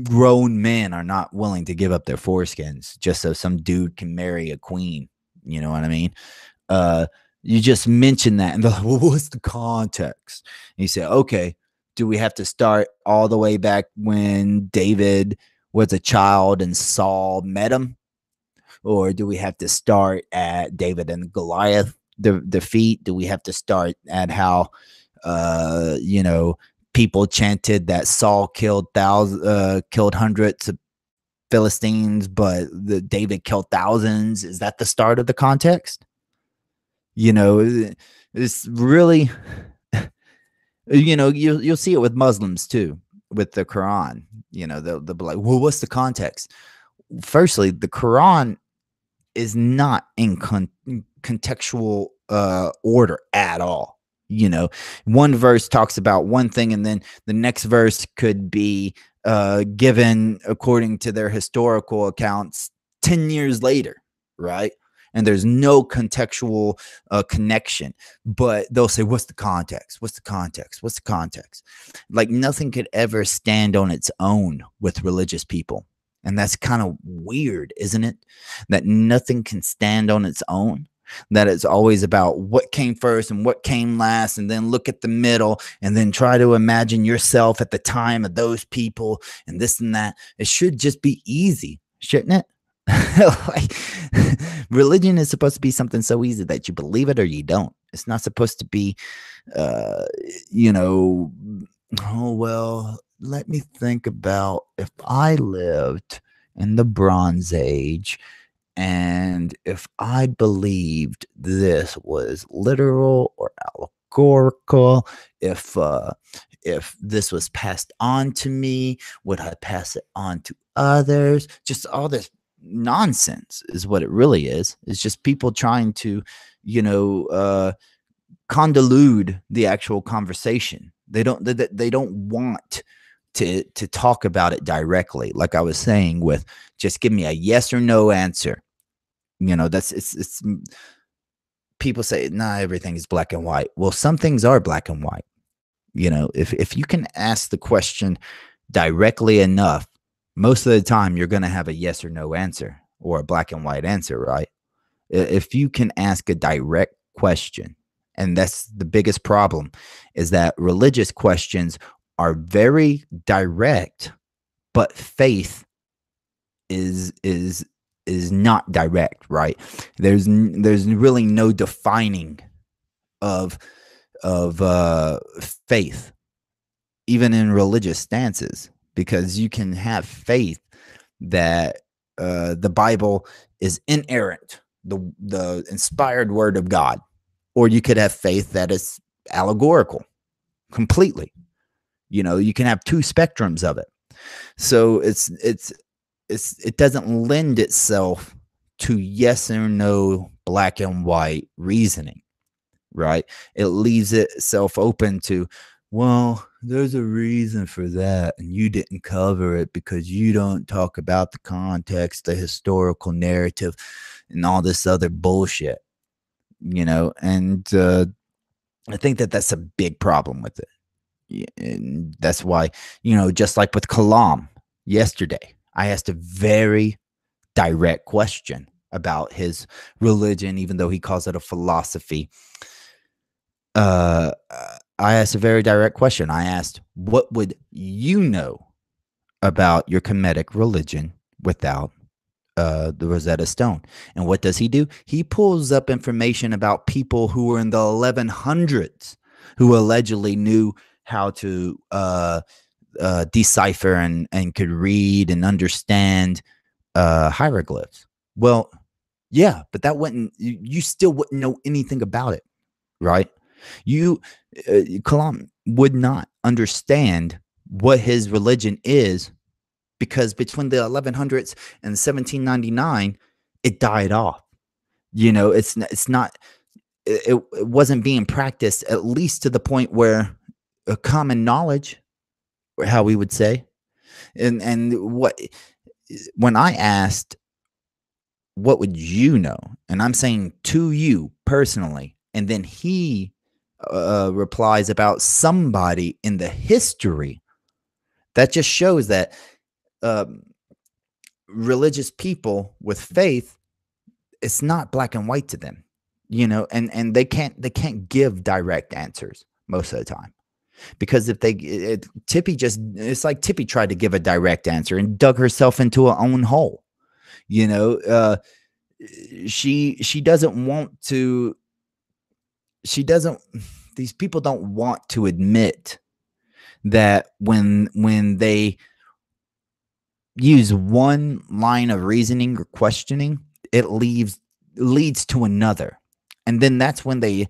grown men are not willing to give up their foreskins just so some dude can marry a queen. You know what I mean? You just mentioned that, and they're like, well, what's the context? And you say, okay, do we have to start all the way back when David was a child and Saul met him? Or do we have to start at David and Goliath defeat? Do we have to start at how, people chanted that Saul killed hundreds of Philistines, but David killed thousands? Is that the start of the context? It's really, you'll see it with Muslims too, with the Quran. They'll be like, well, what's the context? Firstly, the Quran is not in contextual order at all. One verse talks about one thing, and then the next verse could be given according to their historical accounts 10 years later, right? And there's no contextual connection, but they'll say, what's the context? What's the context? What's the context? Like nothing could ever stand on its own with religious people. And that's kind of weird, isn't it? That nothing can stand on its own. That it's always about what came first and what came last, and then look at the middle and then try to imagine yourself at the time of those people and this and that. It should just be easy, shouldn't it? Like, religion is supposed to be something so easy that you believe it or you don't. It's not supposed to be, oh, well, let me think about if I lived in the Bronze Age and if I believed this was literal or allegorical, if this was passed on to me, would I pass it on to others? Just all this nonsense is what it really is. It's just people trying to, convolute the actual conversation. They don't want to talk about it directly. Like I was saying, with just give me a yes or no answer. That's it's people say, nah, everything is black and white. Well, some things are black and white. If you can ask the question directly enough, most of the time you're going to have a yes or no answer or a black and white answer, right? If you can ask a direct question, and that's the biggest problem, is that religious questions are very direct, but faith is not direct, right? There's really no defining of faith, even in religious stances, because you can have faith that the Bible is inerrant, the inspired word of God, or you could have faith that is allegorical completely. You can have two spectrums of it. So it doesn't lend itself to yes or no, black and white reasoning, right? It leaves itself open to, well, there's a reason for that, and you didn't cover it because you don't talk about the context, the historical narrative, and all this other bullshit, and I think that that's a big problem with it. And that's why, just like with Kalam yesterday, I asked a very direct question about his religion, even though he calls it a philosophy. I asked a very direct question. I asked, what would you know about your Kemetic religion without the Rosetta Stone? And what does he do? He pulls up information about people who were in the 1100s who allegedly knew how to decipher and could read and understand hieroglyphs. Well, yeah, but that wouldn't you still wouldn't know anything about it, right? You Kalam would not understand what his religion is because between the 1100s and 1799, it died off. It's not it wasn't being practiced, at least to the point where a common knowledge, or how we would say. And what when I asked, what would you know? And I'm saying to you personally, and then he replies about somebody in the history. That just shows that um, religious people with faith, it's not black and white to them, and they can't give direct answers most of the time. Because if Tippy just, it's like Tippy tried to give a direct answer and dug herself into her own hole. You know, she doesn't want to. She doesn't. These people don't want to admit that when they use one line of reasoning or questioning, it leads to another. And then that's when they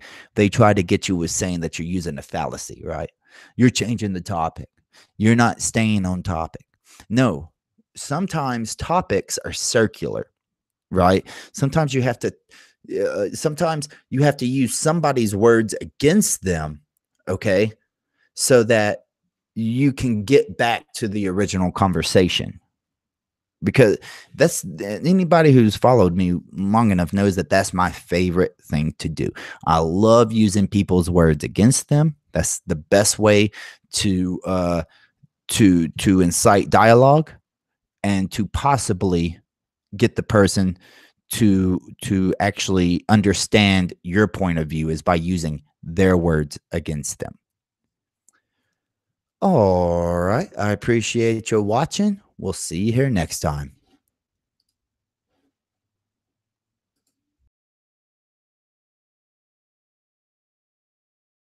try to get you with saying that you're using a fallacy, right? You're changing the topic. You're not staying on topic. No, sometimes topics are circular, right? Sometimes you have to use somebody's words against them, okay? So that you can get back to the original conversation. Because that's anybody who's followed me long enough knows that that's my favorite thing to do. I love using people's words against them. That's the best way to incite dialogue and to possibly get the person to actually understand your point of view is by using their words against them. All right. I appreciate you watching. We'll see you here next time.